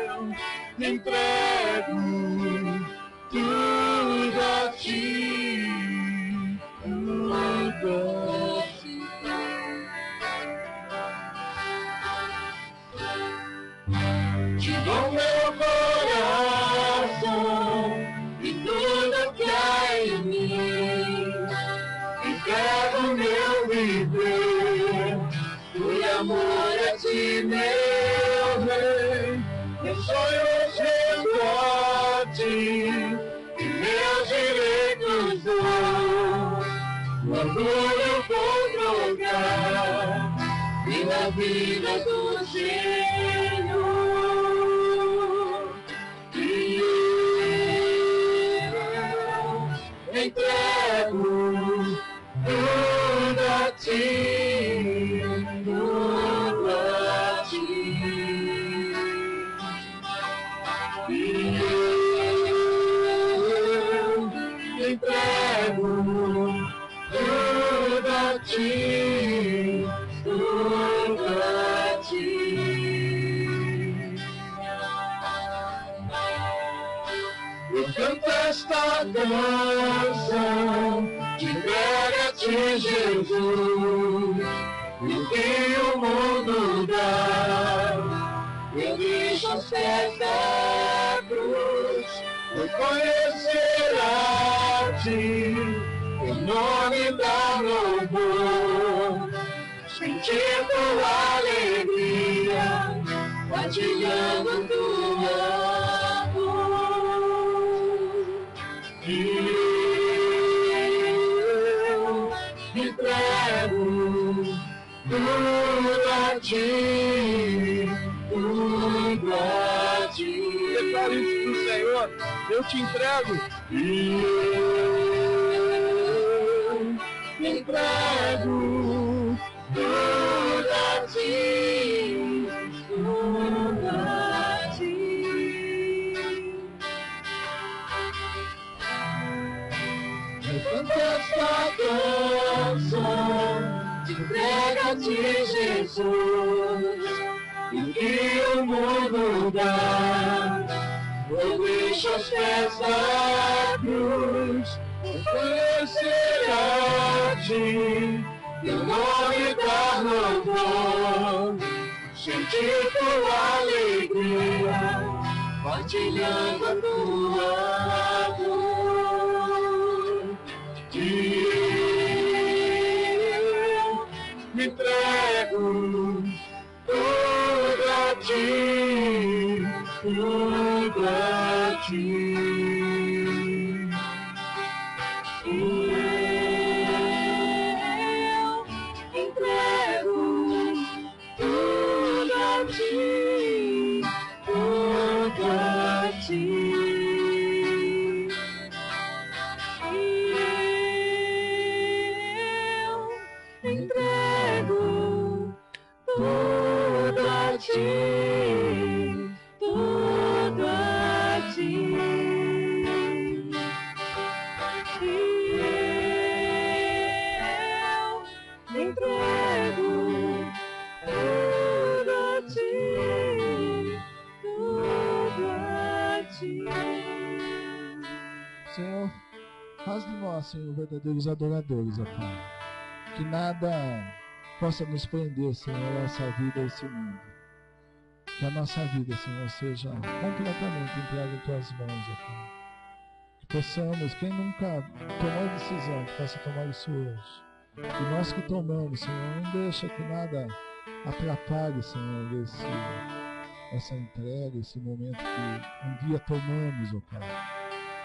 S4: eu entrego tudo a ti, tudo a ti. Te dou meu coração e tudo que há em mim. Entrego meu viver, por amor a ti, meu rei. Meus sonhos rendo a ti e meus direitos dou. O orgulho vou trocar e na vida do Senhor. E eu entrego tudo a ti, tudo a ti. E eu entrego tudo a ti, tudo a ti. Eu canto esta canção, te entrego a ti, Jesus, e o que o mundo dá, eu deixo aos pés da cruz, por conhecer a ti, o nome da louvor, sentir tua alegria, partilhando tua amor. E eu entrego tudo a ti, tudo a ti.
S1: Declare isso pro Senhor. Eu te entrego.
S4: E eu entrego tudo a ti, tudo a ti. Levanta esta canção, te entrega a ti, Jesus, e o que o mundo dá, eu deixo aos pés da cruz, por conhecer a ti, teu nome dar louvor, sentir tua alegria, partilhando a tua dor. E eu me entrego tudo a ti, tudo a ti. E eu entrego tudo a ti, tudo a ti. E eu entrego tudo a ti, tudo a ti. E eu entrego
S2: nós, Senhor, verdadeiros adoradores, ó Pai. Que nada possa nos prender, Senhor, a essa vida, a esse mundo. Que a nossa vida, Senhor, seja completamente entregue em Tuas mãos, ó Pai. Que possamos, quem nunca tomou a decisão, que possa tomar isso hoje. E nós que tomamos, Senhor, não deixa que nada atrapalhe, Senhor, essa entrega, esse momento que um dia tomamos, ó Pai.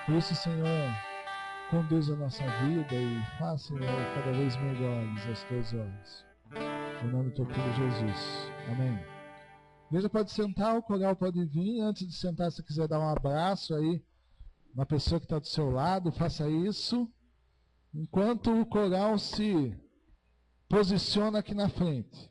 S2: Por isso, Senhor, conduza a nossa vida e faça, Senhor, cada vez melhores aos Teus olhos. Em nome do Teu Filho Jesus. Amém. A igreja pode sentar, o coral pode vir. Antes de sentar, se quiser dar um abraço aí, uma pessoa que está do seu lado, faça isso. Enquanto o coral se posiciona aqui na frente.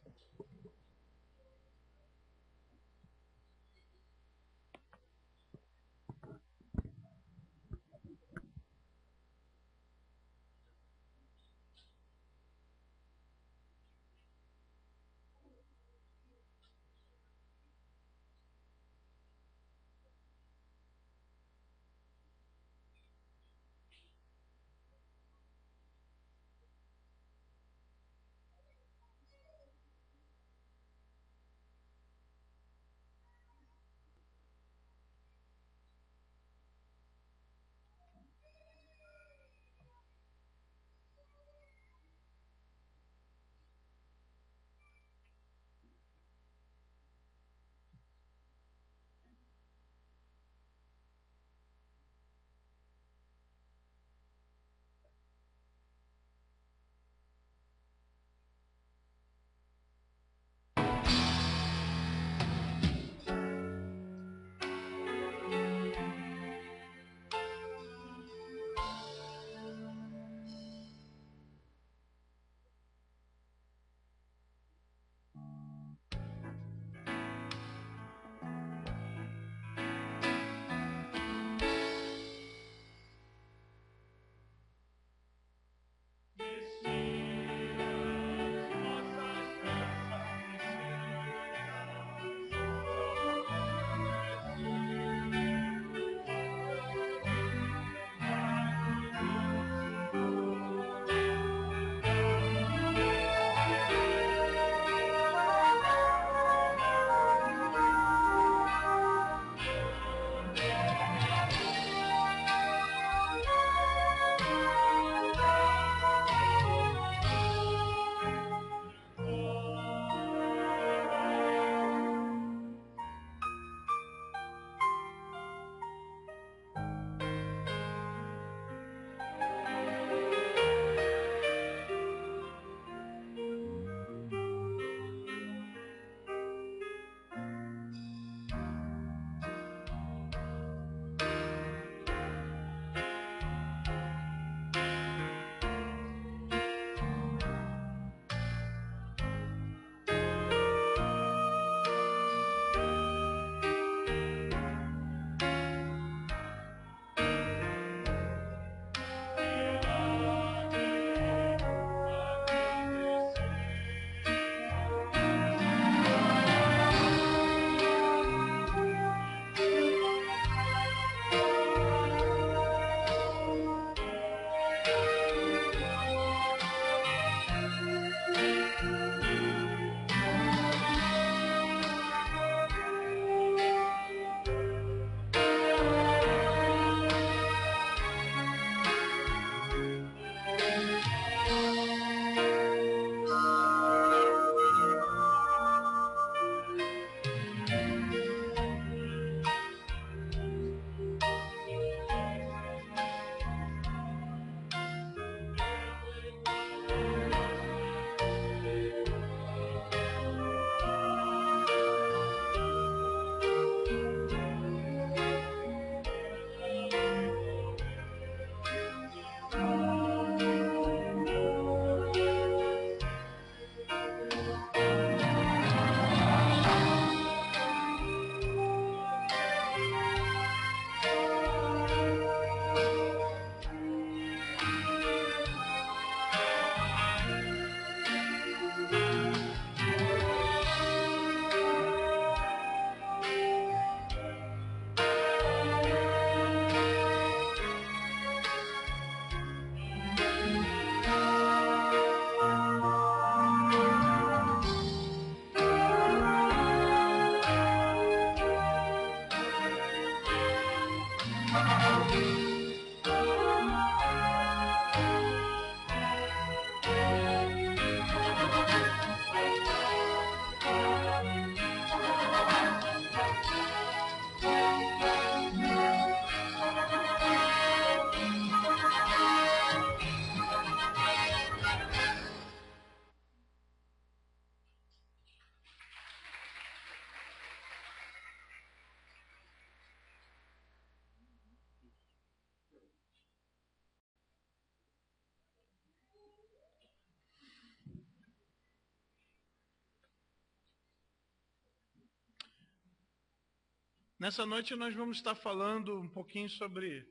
S1: Nessa noite nós vamos estar falando um pouquinho sobre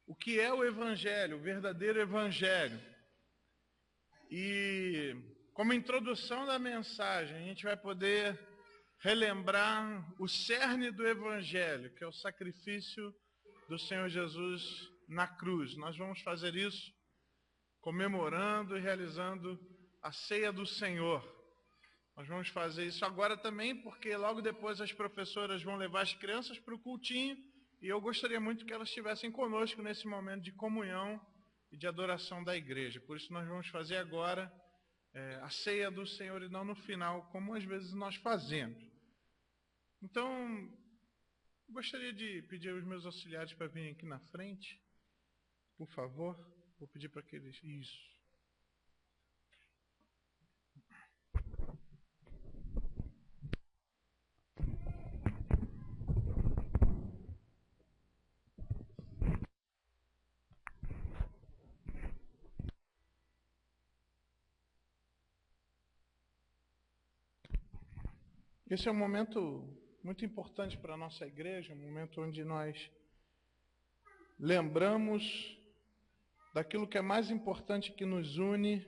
S1: o que é o Evangelho, o verdadeiro Evangelho. E como introdução da mensagem, a gente vai poder relembrar o cerne do Evangelho, que é o sacrifício do Senhor Jesus na cruz. Nós vamos fazer isso comemorando e realizando a ceia do Senhor. Nós vamos fazer isso agora também, porque logo depois as professoras vão levar as crianças para o cultinho, e eu gostaria muito que elas estivessem conosco nesse momento de comunhão e de adoração da igreja. Por isso nós vamos fazer agora a ceia do Senhor e não no final, como às vezes nós fazemos. Então, gostaria de pedir aos meus auxiliares para virem aqui na frente, por favor. Vou pedir para que eles... Isso. Esse é um momento muito importante para a nossa igreja, um momento onde nós lembramos daquilo que é mais importante que nos une,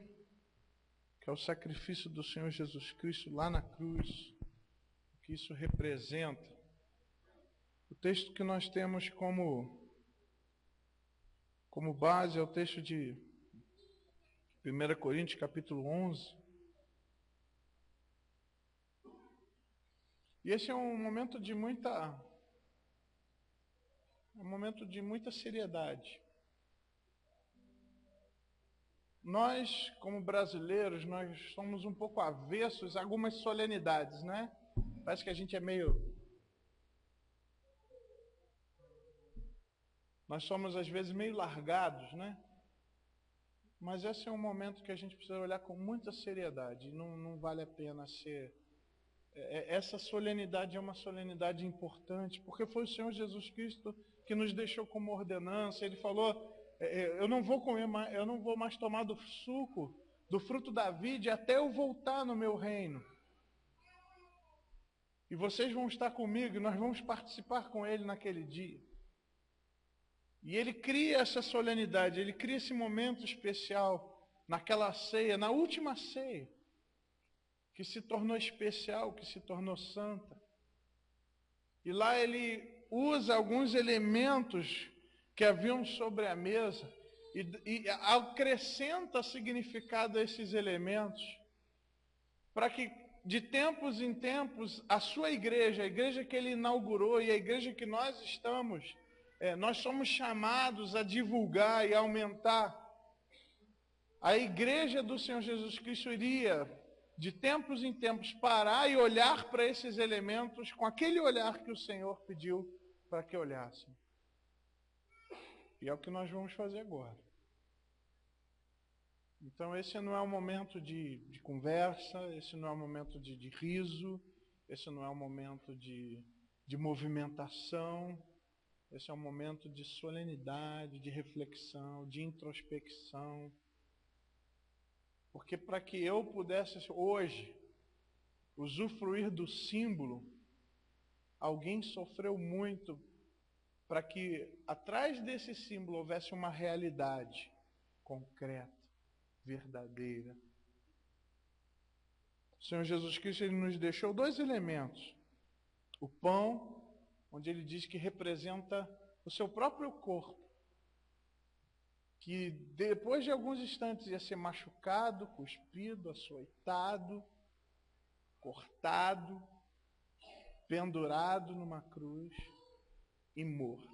S1: que é o sacrifício do Senhor Jesus Cristo lá na cruz, o que isso representa. O texto que nós temos como base é o texto de 1 Coríntios, capítulo 11. E esse é um momento de muita seriedade. Nós, como brasileiros, nós somos um pouco avessos a algumas solenidades, né? Parece que a gente é meio... Nós somos, às vezes, meio largados, né? Mas esse é um momento que a gente precisa olhar com muita seriedade. Não vale a pena ser... Essa solenidade é uma solenidade importante, porque foi o Senhor Jesus Cristo que nos deixou como ordenança. Ele falou, eu não vou mais tomar do suco, do fruto da vide, até eu voltar no meu reino. E vocês vão estar comigo, e nós vamos participar com Ele naquele dia. E Ele cria essa solenidade, Ele cria esse momento especial, naquela ceia, na última ceia, que se tornou especial, que se tornou santa. E lá Ele usa alguns elementos que haviam sobre a mesa e acrescenta significado a esses elementos, para que de tempos em tempos a sua igreja, a igreja que Ele inaugurou e a igreja que nós estamos, nós somos chamados a divulgar e aumentar. A igreja do Senhor Jesus Cristo iria, de tempos em tempos, parar e olhar para esses elementos com aquele olhar que o Senhor pediu para que olhassem. E é o que nós vamos fazer agora. Então esse não é um momento de conversa, esse não é um momento de riso, esse não é um momento de movimentação, esse é um momento de solenidade, de reflexão, de introspecção. Porque para que eu pudesse hoje usufruir do símbolo, alguém sofreu muito para que atrás desse símbolo houvesse uma realidade concreta, verdadeira. O Senhor Jesus Cristo, Ele nos deixou dois elementos. O pão, onde Ele diz que representa o seu próprio corpo, que depois de alguns instantes ia ser machucado, cuspido, açoitado, cortado, pendurado numa cruz e morto.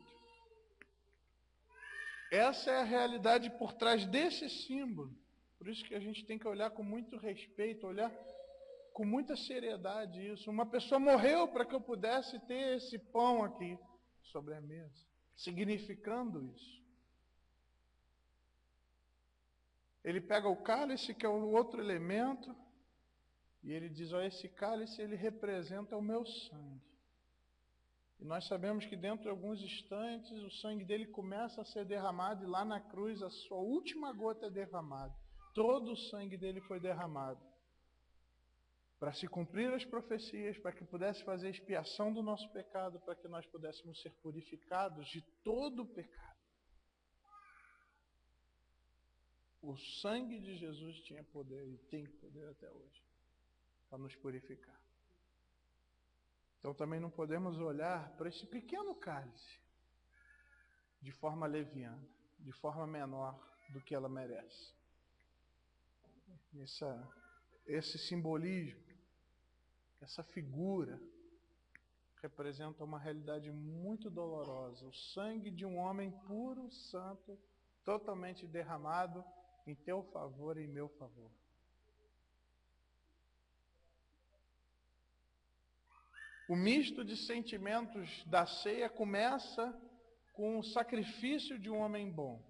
S1: Essa é a realidade por trás desse símbolo. Por isso que a gente tem que olhar com muito respeito, olhar com muita seriedade isso. Uma pessoa morreu para que eu pudesse ter esse pão aqui sobre a mesa, significando isso. Ele pega o cálice, que é o outro elemento, e ele diz, esse cálice ele representa o meu sangue. E nós sabemos que dentro de alguns instantes o sangue dele começa a ser derramado, e lá na cruz a sua última gota é derramada. Todo o sangue dele foi derramado. para se cumprir as profecias, para que pudesse fazer expiação do nosso pecado, para que nós pudéssemos ser purificados de todo o pecado. O sangue de Jesus tinha poder e tem poder até hoje para nos purificar. Então também não podemos olhar para esse pequeno cálice de forma leviana, de forma menor do que ela merece. Esse simbolismo, essa figura, representa uma realidade muito dolorosa. O sangue de um homem puro, santo, totalmente derramado em teu favor e em meu favor. O misto de sentimentos da ceia começa com o sacrifício de um homem bom,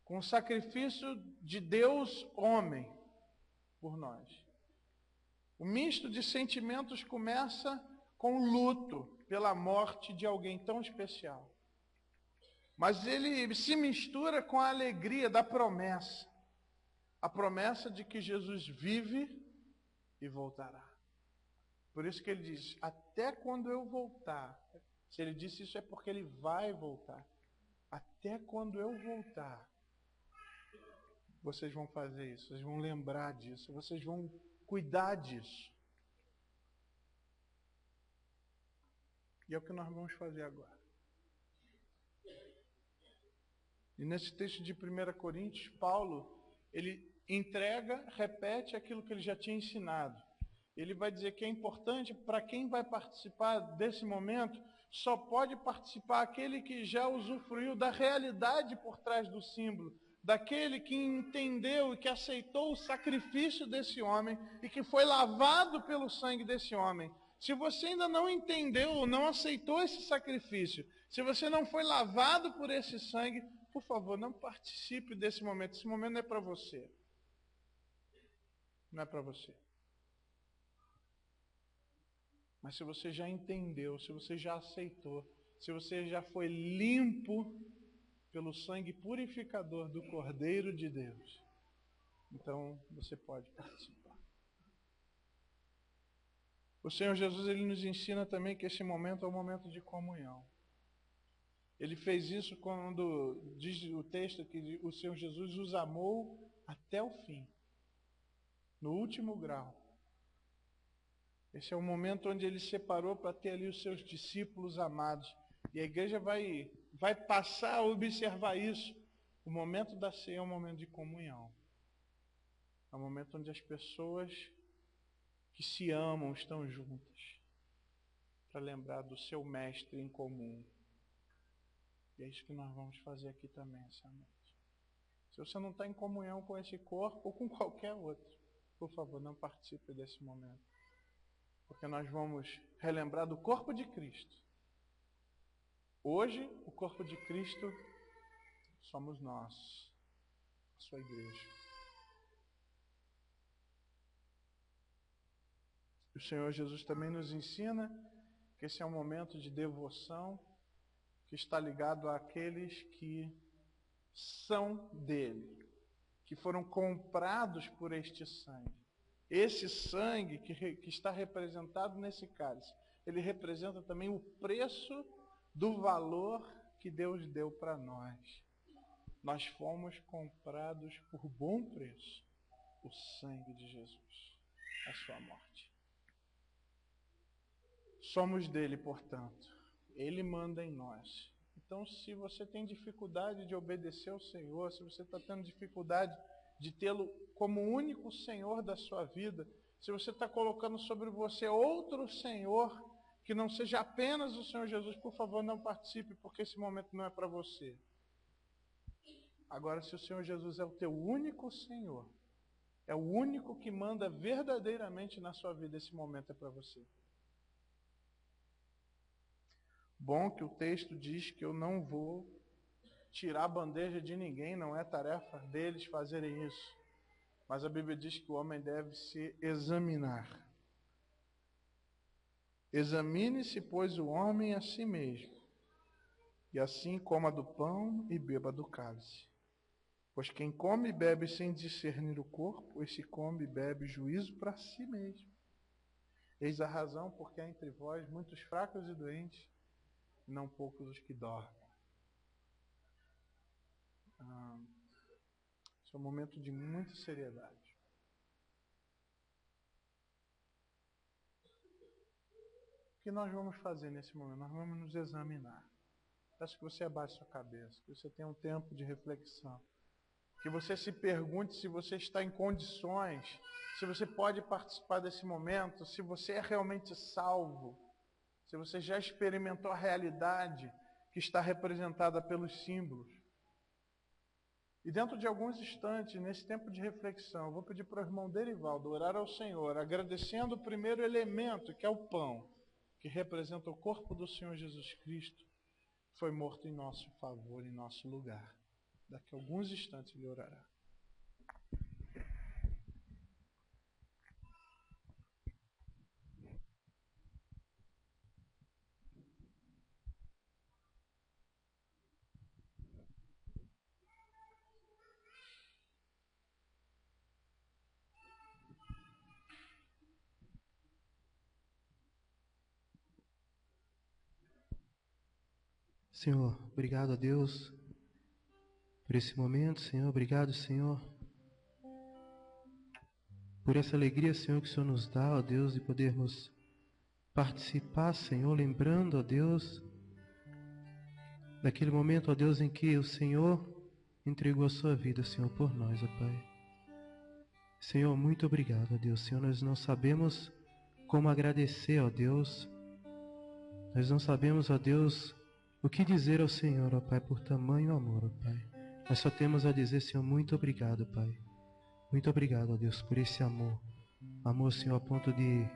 S1: com o sacrifício de Deus homem por nós. O misto de sentimentos começa com o luto pela morte de alguém tão especial. Mas ele se mistura com a alegria da promessa. A promessa de que Jesus vive e voltará. Por isso que ele diz, até quando eu voltar. Se ele disse isso é porque ele vai voltar. Até quando eu voltar, vocês vão fazer isso, vocês vão lembrar disso, vocês vão cuidar disso. E é o que nós vamos fazer agora. E nesse texto de 1 Coríntios, Paulo, ele entrega, repete aquilo que ele já tinha ensinado. Ele vai dizer que é importante para quem vai participar desse momento, só pode participar aquele que já usufruiu da realidade por trás do símbolo, daquele que entendeu e que aceitou o sacrifício desse homem e que foi lavado pelo sangue desse homem. Se você ainda não entendeu ou não aceitou esse sacrifício, se você não foi lavado por esse sangue, por favor, não participe desse momento. Esse momento não é para você. Não é para você. Mas se você já entendeu, se você já aceitou, se você já foi limpo pelo sangue purificador do Cordeiro de Deus, então você pode participar. O Senhor Jesus, ele nos ensina também que esse momento é um momento de comunhão. Ele fez isso quando diz o texto que o Senhor Jesus os amou até o fim, no último grau. Esse é o momento onde ele separou para ter ali os seus discípulos amados. E a igreja vai passar a observar isso. O momento da ceia é um momento de comunhão. É um momento onde as pessoas que se amam estão juntas. Para lembrar do seu mestre em comum. E é isso que nós vamos fazer aqui também essa noite. Se você não está em comunhão com esse corpo ou com qualquer outro, por favor, não participe desse momento. Porque nós vamos relembrar do corpo de Cristo. Hoje, o corpo de Cristo somos nós, a sua igreja. O Senhor Jesus também nos ensina que esse é um momento de devoção que está ligado àqueles que são dele, que foram comprados por este sangue. Esse sangue que está representado nesse cálice, ele representa também o preço do valor que Deus deu para nós. Nós fomos comprados por bom preço, o sangue de Jesus, a sua morte. Somos dele, portanto. Ele manda em nós. Então, se você tem dificuldade de obedecer ao Senhor, se você está tendo dificuldade de tê-lo como único Senhor da sua vida, se você está colocando sobre você outro Senhor, que não seja apenas o Senhor Jesus, por favor, não participe, porque esse momento não é para você. Agora, se o Senhor Jesus é o teu único Senhor, é o único que manda verdadeiramente na sua vida, esse momento é para você. Bom que o texto diz que eu não vou tirar a bandeja de ninguém, não é tarefa deles fazerem isso. Mas a Bíblia diz que o homem deve se examinar. Examine-se, pois, o homem a si mesmo, e assim coma do pão e beba do cálice. Pois quem come e bebe sem discernir o corpo, esse come e bebe juízo para si mesmo. Eis a razão porque há entre vós muitos fracos e doentes, e não poucos os que dormem. Esse é um momento de muita seriedade. O que nós vamos fazer nesse momento? Nós vamos nos examinar. Peço que você abaixe sua cabeça, que você tenha um tempo de reflexão. Que você se pergunte se você está em condições, se você pode participar desse momento, se você é realmente salvo, se você já experimentou a realidade que está representada pelos símbolos. E dentro de alguns instantes, nesse tempo de reflexão, eu vou pedir para o irmão Derivaldo orar ao Senhor, agradecendo o primeiro elemento, que é o pão, que representa o corpo do Senhor Jesus Cristo, que foi morto em nosso favor, em nosso lugar. Daqui a alguns instantes ele orará.
S5: Senhor, obrigado a Deus por esse momento, Senhor. Obrigado, Senhor, por essa alegria, Senhor, que o Senhor nos dá, ó Deus, de podermos participar, Senhor, lembrando, ó Deus, daquele momento, ó Deus, em que o Senhor entregou a sua vida, Senhor, por nós, ó Pai. Senhor, muito obrigado, ó Deus. Senhor, nós não sabemos como agradecer, ó Deus. Nós não sabemos, ó Deus, o que dizer ao Senhor, ó Pai, por tamanho amor, ó Pai. Nós só temos a dizer, Senhor, muito obrigado, Pai. Muito obrigado, ó Deus, por esse amor. Amor, Senhor, a ponto de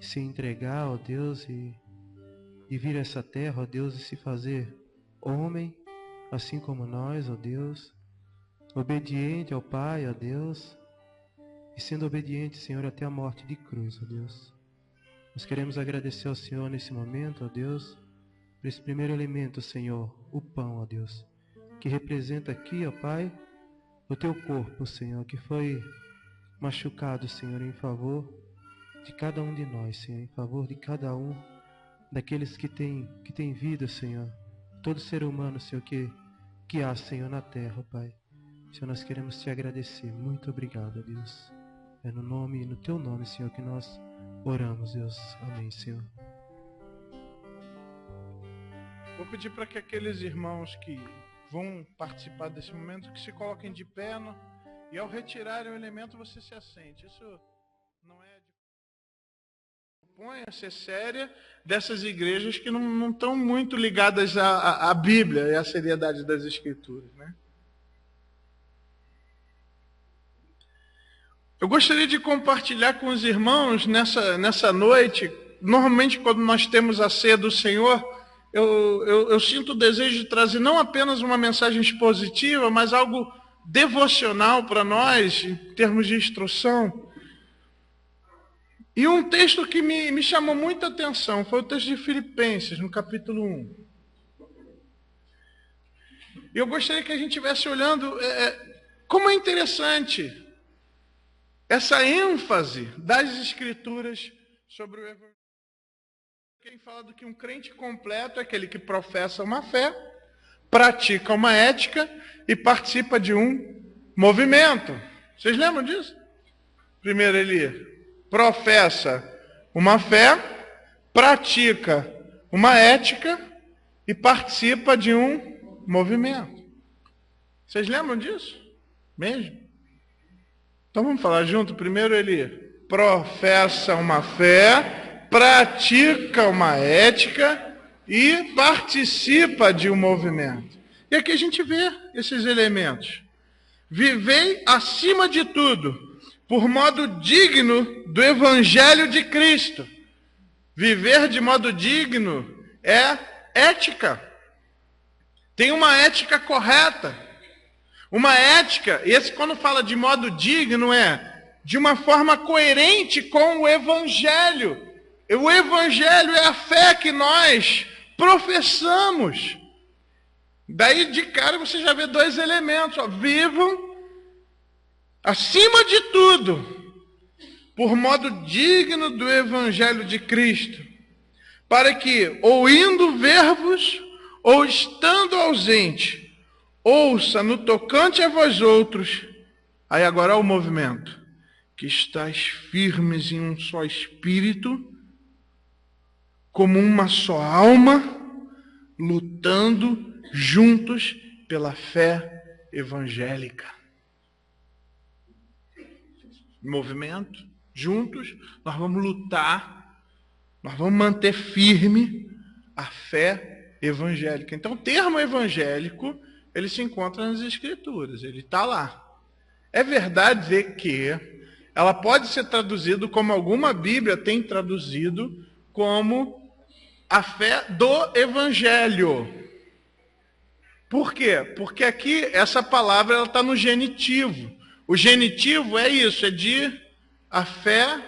S5: se entregar, ó Deus, e vir a essa terra, ó Deus, e se fazer homem, assim como nós, ó Deus. Obediente ao Pai, ó Deus. E sendo obediente, Senhor, até a morte de cruz, ó Deus. Nós queremos agradecer ao Senhor nesse momento, ó Deus, por esse primeiro elemento, Senhor, o pão, ó Deus, que representa aqui, ó Pai, o Teu corpo, Senhor, que foi machucado, Senhor, em favor de cada um de nós, Senhor, em favor de cada um daqueles que tem vida, Senhor, todo ser humano, Senhor, que há, Senhor, na terra, ó Pai. Senhor, nós queremos Te agradecer. Muito obrigado, ó Deus. É no Teu nome, Senhor, que nós oramos, Deus. Amém, Senhor.
S1: Vou pedir para que aqueles irmãos que vão participar desse momento, que se coloquem de pé, e ao retirarem o elemento você se assente. Isso não é de... Põe a ser séria dessas igrejas que não estão muito ligadas à Bíblia e à seriedade das Escrituras, né? Eu gostaria de compartilhar com os irmãos nessa noite. Normalmente, quando nós temos a ceia do Senhor, eu sinto o desejo de trazer não apenas uma mensagem expositiva, mas algo devocional para nós, em termos de instrução. E um texto que me chamou muita atenção foi o texto de Filipenses, no capítulo 1. E eu gostaria que a gente estivesse olhando como é interessante essa ênfase das Escrituras sobre o Evangelho. Quem fala do que um crente completo é aquele que professa uma fé, pratica uma ética e participa de um movimento. Vocês lembram disso? Primeiro ele professa uma fé, pratica uma ética e participa de um movimento. Vocês lembram disso? Mesmo? Então vamos falar junto. Primeiro ele professa uma fé, pratica uma ética e participa de um movimento. E aqui a gente vê esses elementos. Vivei acima de tudo, por modo digno do Evangelho de Cristo. Viver de modo digno é ética. Tem uma ética correta. Uma ética, e esse quando fala de modo digno é de uma forma coerente com o Evangelho. O Evangelho é a fé que nós professamos. Daí de cara você já vê dois elementos. Ó, vivam, acima de tudo, por modo digno do Evangelho de Cristo, para que, ou indo ver-vos, ou estando ausente, ouça no tocante a vós outros, aí agora o movimento, que estáis firmes em um só espírito, como uma só alma, lutando juntos pela fé evangélica. Movimento, juntos, nós vamos lutar, nós vamos manter firme a fé evangélica. Então, o termo evangélico, ele se encontra nas Escrituras, ele está lá. É verdade que ela pode ser traduzida como alguma Bíblia tem traduzido como a fé do Evangelho. Por quê? Porque aqui essa palavra está no genitivo. O genitivo é isso, é de a fé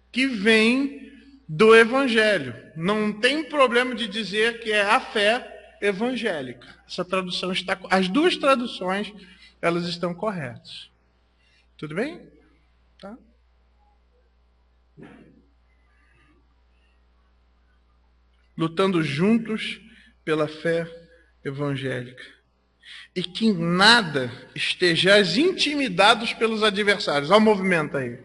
S1: que vem do Evangelho. Não tem problema de dizer que é a fé evangélica. Essa tradução está... As duas traduções, elas estão corretas. Tudo bem? Tá? Lutando juntos pela fé evangélica. E que em nada estejais intimidados pelos adversários. Olha o movimento aí.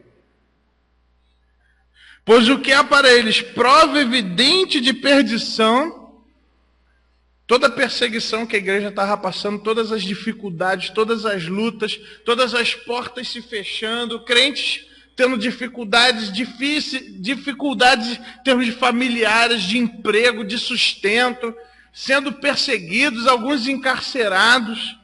S1: Pois o que há para eles prova evidente de perdição, toda a perseguição que a igreja estava passando, todas as dificuldades, todas as lutas, todas as portas se fechando, crentes tendo dificuldades dificuldades em termos de familiares, de emprego, de sustento, sendo perseguidos, alguns encarcerados.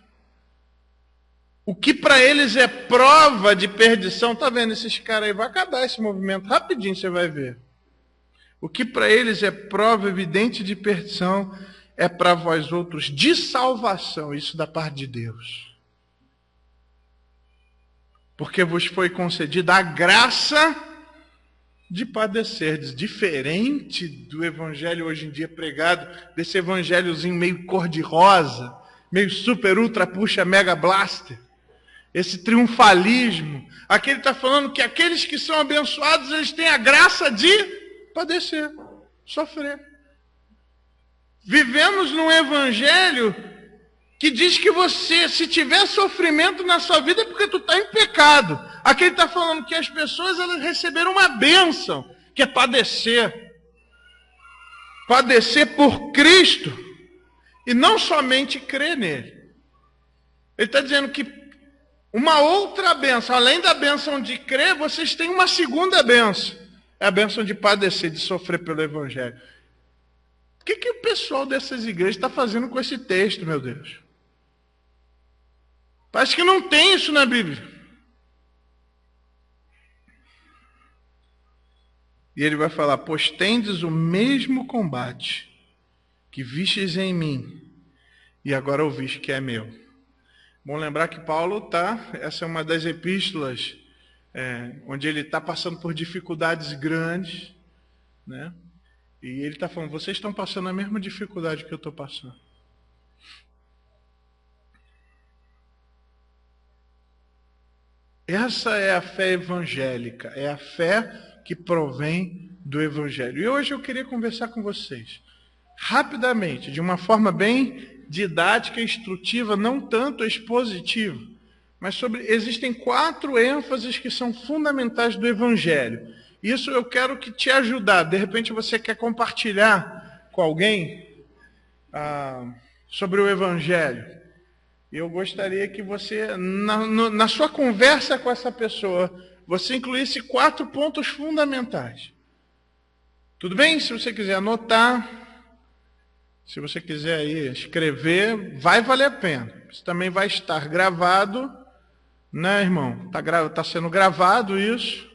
S1: O que para eles é prova de perdição, tá vendo esses caras aí? Vai acabar esse movimento, rapidinho você vai ver. O que para eles é prova evidente de perdição, é para vós outros de salvação, isso da parte de Deus. Porque vos foi concedida a graça de padecerdes, diferente do evangelho hoje em dia pregado, desse evangelhozinho meio cor-de-rosa, meio super, ultra, puxa, mega blaster, esse triunfalismo. Aqui ele está falando que aqueles que são abençoados, eles têm a graça de padecer, sofrer. Vivemos num evangelho que diz que você, se tiver sofrimento na sua vida, é porque tu está em pecado. Aqui ele está falando que as pessoas, elas receberam uma bênção, que é padecer. Padecer por Cristo. E não somente crer nele. Ele está dizendo que uma outra bênção, além da bênção de crer, vocês têm uma segunda bênção. É a bênção de padecer, de sofrer pelo Evangelho. O que o pessoal dessas igrejas está fazendo com esse texto, meu Deus? Parece que não tem isso na Bíblia. E ele vai falar, pois tendes o mesmo combate que vistes em mim, e agora ouviste que é meu. Bom lembrar que Paulo essa é uma das epístolas onde ele está passando por dificuldades grandes, né? E ele está falando, vocês estão passando a mesma dificuldade que eu estou passando. Essa é a fé evangélica, é a fé que provém do Evangelho. E hoje eu queria conversar com vocês, rapidamente, de uma forma bem didática e instrutiva, não tanto expositiva, mas existem 4 ênfases que são fundamentais do Evangelho. Isso eu quero que te ajudar. De repente você quer compartilhar com alguém sobre o Evangelho. Eu gostaria que você, na sua conversa com essa pessoa, você incluísse 4 pontos fundamentais. Tudo bem? Se você quiser anotar, se você quiser aí escrever, vai valer a pena. Isso também vai estar gravado, né, irmão? Está sendo gravado isso.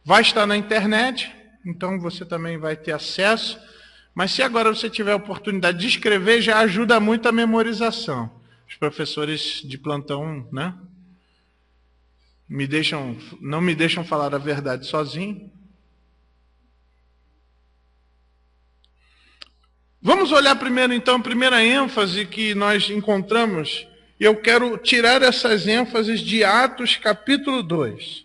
S1: Vai estar na internet, então você também vai ter acesso. Mas se agora você tiver a oportunidade de escrever, já ajuda muito a memorização. Os professores de plantão, né? Não me deixam falar a verdade sozinho. Vamos olhar primeiro, então, a primeira ênfase que nós encontramos, e eu quero tirar essas ênfases de Atos, capítulo 2,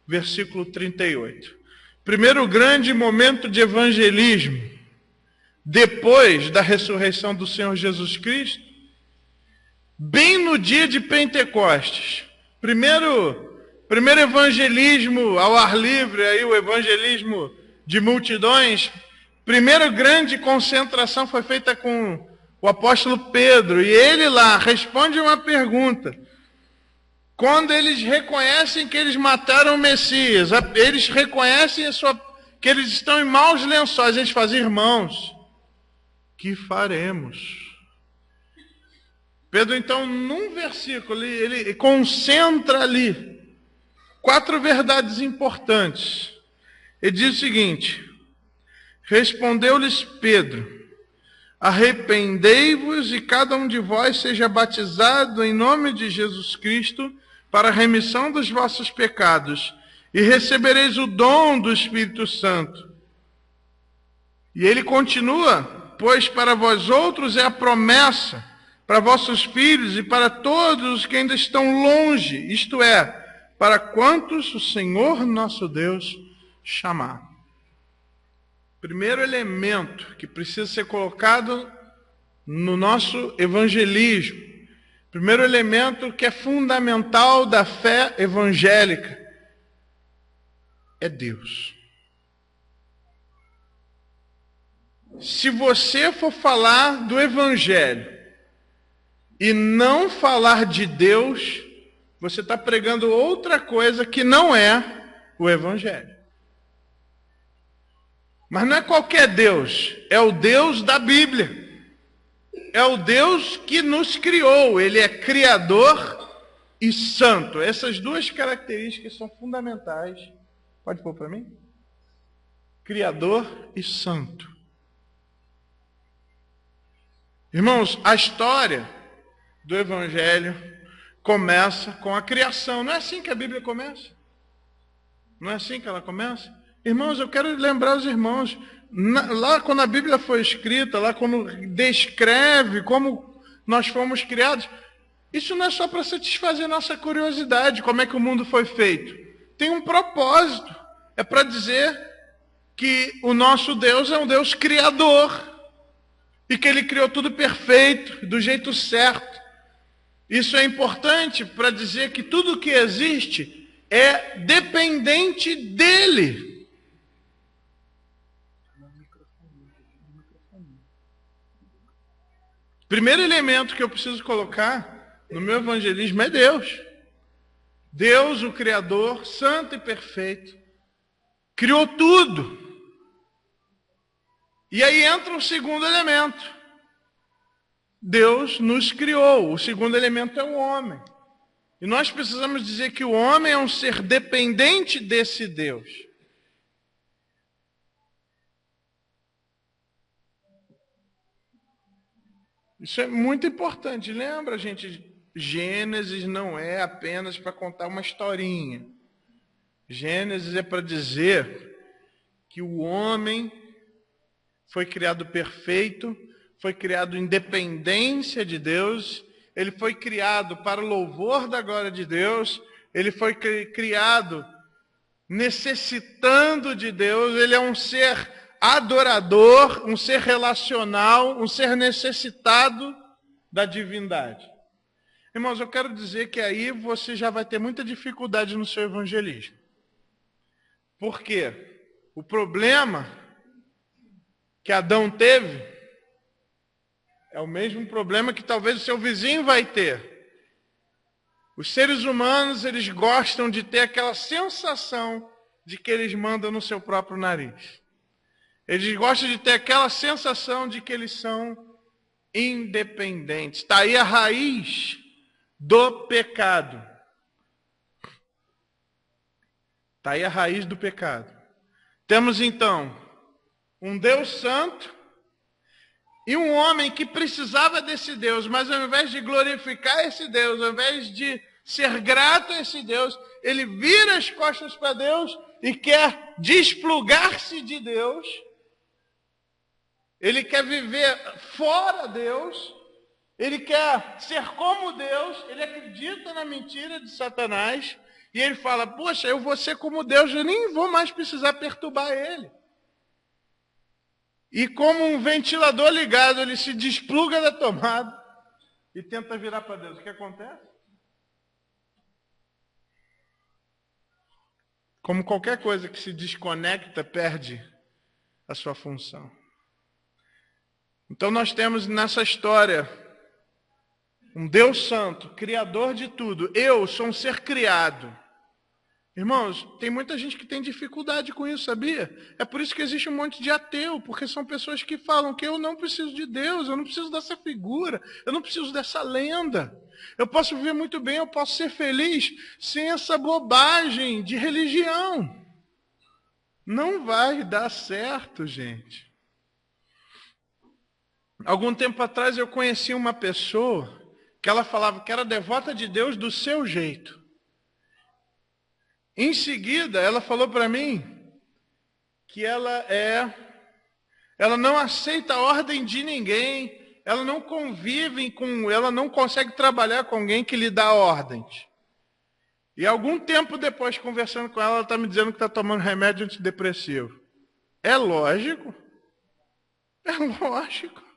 S1: versículo 38. Primeiro grande momento de evangelismo, depois da ressurreição do Senhor Jesus Cristo, bem no dia de Pentecostes. Primeiro evangelismo ao ar livre, aí o evangelismo de multidões. Primeira grande concentração foi feita com o apóstolo Pedro, e ele lá responde uma pergunta. Quando eles reconhecem que eles mataram o Messias, eles reconhecem que eles estão em maus lençóis, eles fazem: irmãos, que faremos? Pedro, então, num versículo, ele concentra ali 4 verdades importantes. Ele diz o seguinte: respondeu-lhes Pedro: arrependei-vos e cada um de vós seja batizado em nome de Jesus Cristo para a remissão dos vossos pecados, e recebereis o dom do Espírito Santo. E ele continua: pois para vós outros é a promessa, para vossos filhos e para todos os que ainda estão longe, isto é, para quantos o Senhor nosso Deus chamar. Primeiro elemento que precisa ser colocado no nosso evangelismo, primeiro elemento que é fundamental da fé evangélica, é Deus. Se você for falar do evangelho e não falar de Deus, você está pregando outra coisa que não é o evangelho. Mas não é qualquer Deus, é o Deus da Bíblia. É o Deus que nos criou, ele é criador e santo. Essas 2 características são fundamentais. Pode pôr para mim? Criador e santo. Irmãos, a história do Evangelho começa com a criação. Não é assim que a Bíblia começa? Não é assim que ela começa? Irmãos, eu quero lembrar os irmãos, lá quando a Bíblia foi escrita, lá quando descreve como nós fomos criados, isso não é só para satisfazer nossa curiosidade, como é que o mundo foi feito. Tem um propósito, é para dizer que o nosso Deus é um Deus criador, e que ele criou tudo perfeito, do jeito certo. Isso é importante para dizer que tudo que existe é dependente dele. Primeiro elemento que eu preciso colocar no meu evangelismo é Deus. Deus, o Criador, santo e perfeito, criou tudo. E aí entra o segundo elemento. Deus nos criou. O segundo elemento é o homem. E nós precisamos dizer que o homem é um ser dependente desse Deus. Isso é muito importante. Lembra, gente? Gênesis não é apenas para contar uma historinha. Gênesis é para dizer que o homem foi criado perfeito, foi criado em dependência de Deus, ele foi criado para o louvor da glória de Deus, ele foi criado necessitando de Deus, ele é um ser adorador, um ser relacional, um ser necessitado da divindade. Irmãos, eu quero dizer que aí você já vai ter muita dificuldade no seu evangelismo. Por quê? O problema que Adão teve é o mesmo problema que talvez o seu vizinho vai ter. Os seres humanos, eles gostam de ter aquela sensação de que eles mandam no seu próprio nariz. Eles gostam de ter aquela sensação de que eles são independentes. Está aí a raiz do pecado. Está aí a raiz do pecado. Temos então um Deus santo e um homem que precisava desse Deus, mas ao invés de glorificar esse Deus, ao invés de ser grato a esse Deus, ele vira as costas para Deus e quer desplugar-se de Deus ele quer viver fora Deus, ele quer ser como Deus, ele acredita na mentira de Satanás, e ele fala, poxa, eu vou ser como Deus, eu nem vou mais precisar perturbar ele. E como um ventilador ligado, ele se despluga da tomada e tenta virar para Deus. O que acontece? Como qualquer coisa que se desconecta, perde a sua função. Então nós temos nessa história um Deus santo, criador de tudo. Eu sou um ser criado. Irmãos, tem muita gente que tem dificuldade com isso, sabia? É por isso que existe um monte de ateu, porque são pessoas que falam que eu não preciso de Deus, eu não preciso dessa figura, eu não preciso dessa lenda. Eu posso viver muito bem, eu posso ser feliz sem essa bobagem de religião. Não vai dar certo, gente. Algum tempo atrás eu conheci uma pessoa que ela falava que era devota de Deus do seu jeito. Em seguida, ela falou para mim que ela não aceita a ordem de ninguém, ela não convive ela não consegue trabalhar com alguém que lhe dá ordens. E algum tempo depois, conversando com ela está me dizendo que está tomando remédio antidepressivo. É lógico. É lógico.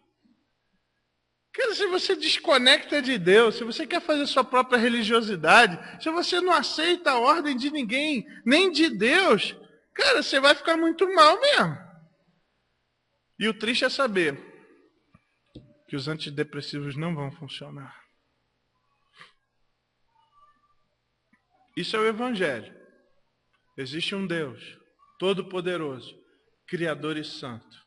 S1: Se você desconecta de Deus, se você quer fazer sua própria religiosidade, se você não aceita a ordem de ninguém, nem de Deus, cara, você vai ficar muito mal mesmo. E o triste é saber que os antidepressivos não vão funcionar. Isso é o Evangelho. Existe um Deus todo-poderoso, Criador e Santo.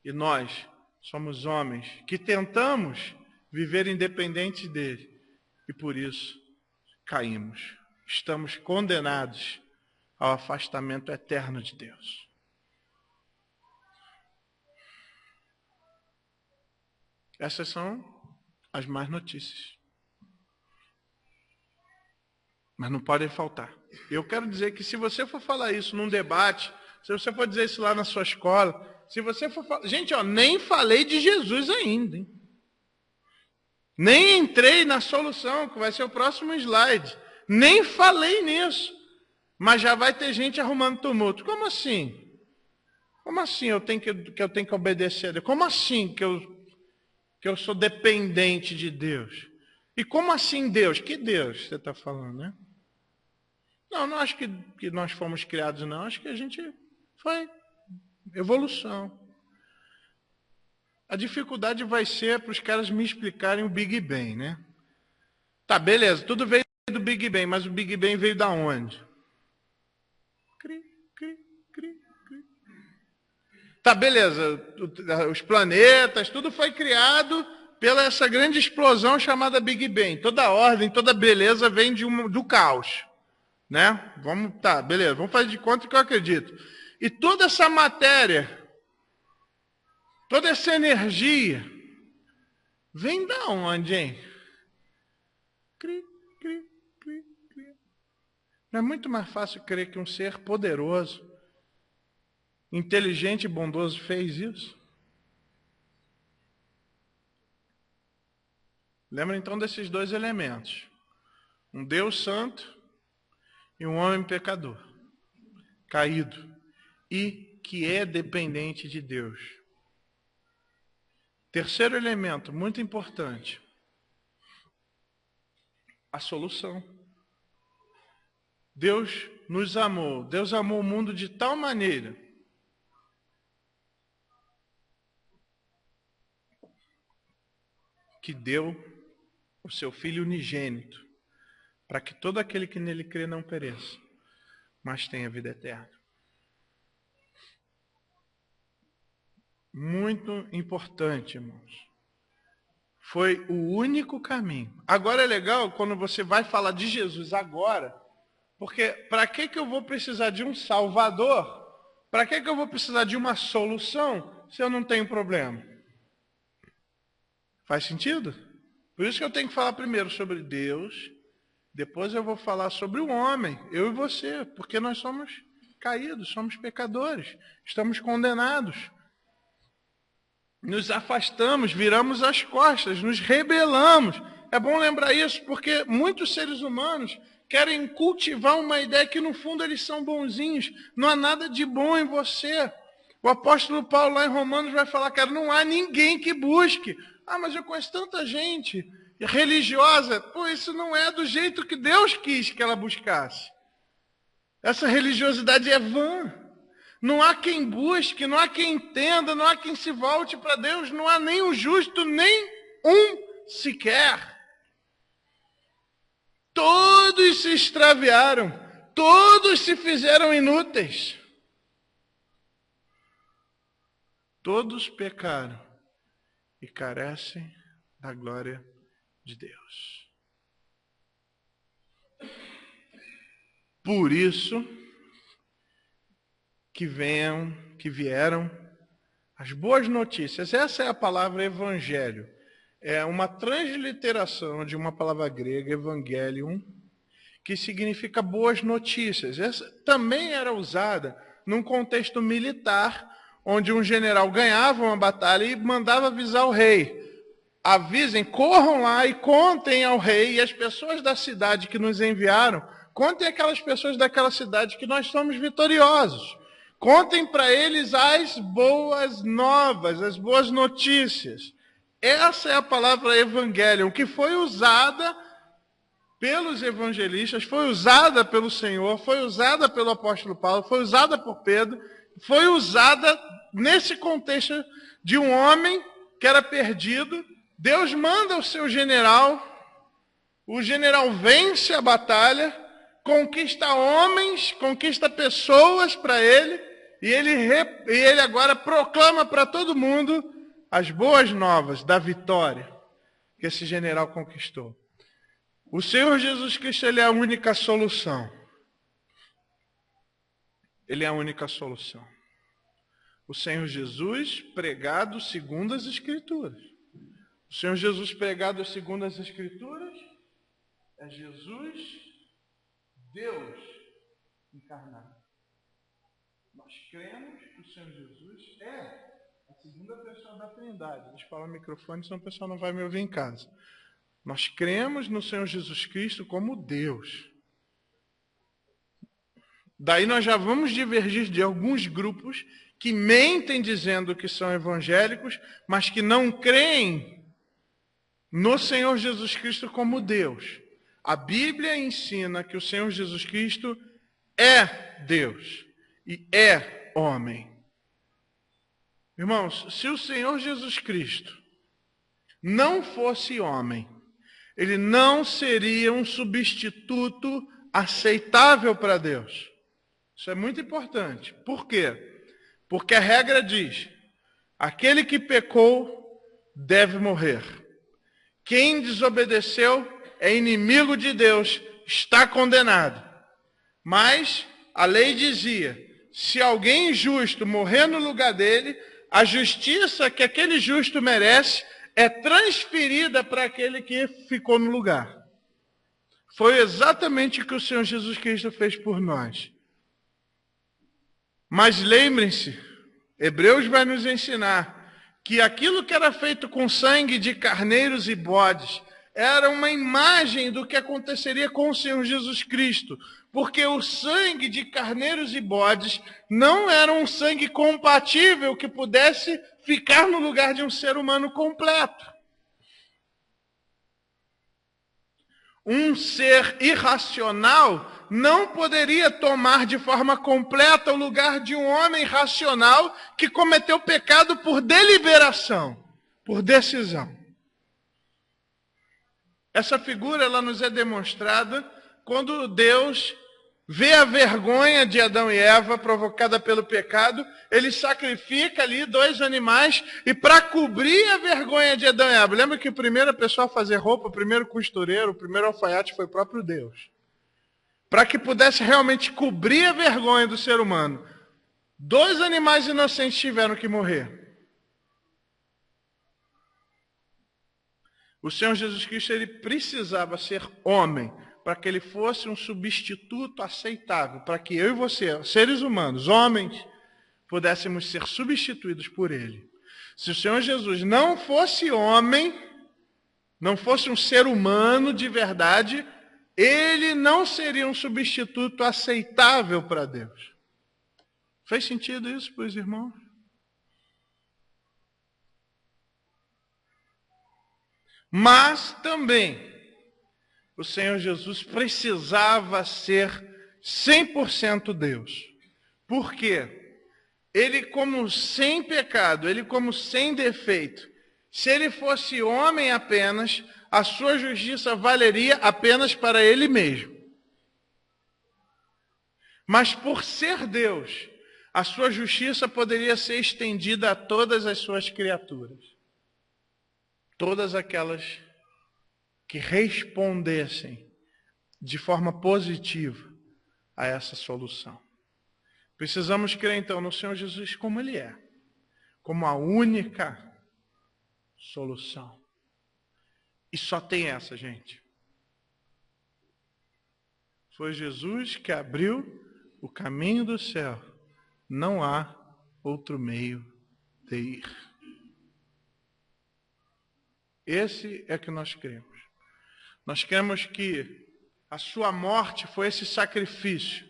S1: E nós somos homens que tentamos viver independente dele. E por isso caímos. Estamos condenados ao afastamento eterno de Deus. Essas são as más notícias. Mas não podem faltar. Eu quero dizer que se você for falar isso num debate, se você for dizer isso lá na sua escola, se você for falar... Gente, nem falei de Jesus ainda, hein? Nem entrei na solução, que vai ser o próximo slide. Nem falei nisso. Mas já vai ter gente arrumando tumulto. Como assim? Como assim eu tenho que obedecer a Deus? Como assim que eu sou dependente de Deus? E como assim Deus? Que Deus você está falando, né? Não acho que nós fomos criados, não. Acho que a gente foi evolução. A dificuldade vai ser para os caras me explicarem o Big Bang, né? Tá, beleza, tudo veio do Big Bang, mas o Big Bang veio da onde? Cri, cri, cri, cri. Tá, beleza, os planetas, tudo foi criado pela essa grande explosão chamada Big Bang. Toda ordem, toda beleza vem do caos. Né? Tá, beleza, vamos fazer de conta que eu acredito. E toda essa matéria, toda essa energia, vem da onde, hein? Cri, cri, cri, cri. Não é muito mais fácil crer que um ser poderoso, inteligente e bondoso fez isso? Lembra então desses dois elementos. Um Deus santo e um homem pecador, caído, e que é dependente de Deus. Terceiro elemento, muito importante, a solução. Deus nos amou, Deus amou o mundo de tal maneira que deu o seu Filho unigênito, para que todo aquele que nele crê não pereça, mas tenha vida eterna. Muito importante, irmãos. Foi o único caminho. Agora é legal quando você vai falar de Jesus agora, porque para que eu vou precisar de um Salvador? Para que eu vou precisar de uma solução se eu não tenho problema? Faz sentido? Por isso que eu tenho que falar primeiro sobre Deus, depois eu vou falar sobre o homem, eu e você, porque nós somos caídos, somos pecadores, estamos condenados. nos afastamos, viramos as costas, nos rebelamos. É bom lembrar isso, porque muitos seres humanos querem cultivar uma ideia que, no fundo, eles são bonzinhos. Não há nada de bom em você. O apóstolo Paulo, lá em Romanos, vai falar, cara, não há ninguém que busque. Ah, mas eu conheço tanta gente religiosa. Pô, isso não é do jeito que Deus quis que ela buscasse. Essa religiosidade é vã. Não há quem busque, não há quem entenda, não há quem se volte para Deus, não há nem um justo, nem um sequer. Todos se extraviaram, todos se fizeram inúteis. Todos pecaram e carecem da glória de Deus. Por isso que vieram as boas notícias. Essa é a palavra evangelho. É uma transliteração de uma palavra grega, evangelium, que significa boas notícias. Essa também era usada num contexto militar, onde um general ganhava uma batalha e mandava avisar o rei. Avisem, corram lá e contem ao rei e as pessoas da cidade que nos enviaram, contem aquelas pessoas daquela cidade que nós somos vitoriosos. Contem para eles as boas novas, as boas notícias. Essa é a palavra evangelium, que foi usada pelos evangelistas, foi usada pelo Senhor, foi usada pelo apóstolo Paulo, foi usada por Pedro, foi usada nesse contexto de um homem que era perdido. Deus manda o seu general, o general vence a batalha, conquista homens, conquista pessoas para ele, e ele agora proclama para todo mundo as boas novas da vitória que esse general conquistou. O Senhor Jesus Cristo, ele é a única solução. Ele é a única solução. O Senhor Jesus pregado segundo as Escrituras. O Senhor Jesus pregado segundo as Escrituras é Jesus, Deus encarnado. Nós cremos que o Senhor Jesus é a segunda pessoa da Trindade. Deixa eu falar o microfone, senão o pessoal não vai me ouvir em casa. Nós cremos no Senhor Jesus Cristo como Deus. Daí nós já vamos divergir de alguns grupos que mentem dizendo que são evangélicos, mas que não creem no Senhor Jesus Cristo como Deus. A Bíblia ensina que o Senhor Jesus Cristo é Deus e é homem. Irmãos, se o Senhor Jesus Cristo não fosse homem, ele não seria um substituto aceitável para Deus. Isso é muito importante. Por quê? Porque a regra diz, aquele que pecou deve morrer. Quem desobedeceu é inimigo de Deus, está condenado. Mas a lei dizia, se alguém justo morrer no lugar dele, a justiça que aquele justo merece é transferida para aquele que ficou no lugar. Foi exatamente o que o Senhor Jesus Cristo fez por nós. Mas lembrem-se, Hebreus vai nos ensinar que aquilo que era feito com sangue de carneiros e bodes era uma imagem do que aconteceria com o Senhor Jesus Cristo. Porque o sangue de carneiros e bodes não era um sangue compatível que pudesse ficar no lugar de um ser humano completo. Um ser irracional não poderia tomar de forma completa o lugar de um homem racional que cometeu pecado por deliberação, por decisão. Essa figura ela nos é demonstrada quando Deus vê a vergonha de Adão e Eva provocada pelo pecado, ele sacrifica ali 2 animais e para cobrir a vergonha de Adão e Eva. Lembra que a primeira pessoa a fazer roupa, o primeiro costureiro, o primeiro alfaiate foi o próprio Deus. Para que pudesse realmente cobrir a vergonha do ser humano, 2 animais inocentes tiveram que morrer. O Senhor Jesus Cristo ele precisava ser homem para que ele fosse um substituto aceitável, para que eu e você, seres humanos, homens, pudéssemos ser substituídos por ele. Se o Senhor Jesus não fosse homem, não fosse um ser humano de verdade, ele não seria um substituto aceitável para Deus. Fez sentido isso para os irmãos? Mas também o Senhor Jesus precisava ser 100% Deus. Por quê? Ele como sem pecado, ele como sem defeito. Se ele fosse homem apenas, a sua justiça valeria apenas para ele mesmo. Mas por ser Deus, a sua justiça poderia ser estendida a todas as suas criaturas. Todas aquelas que respondessem de forma positiva a essa solução. Precisamos crer então no Senhor Jesus como Ele é, como a única solução. E só tem essa, gente. Foi Jesus que abriu o caminho do céu. Não há outro meio de ir. Esse é que nós cremos. Nós cremos que a sua morte foi esse sacrifício,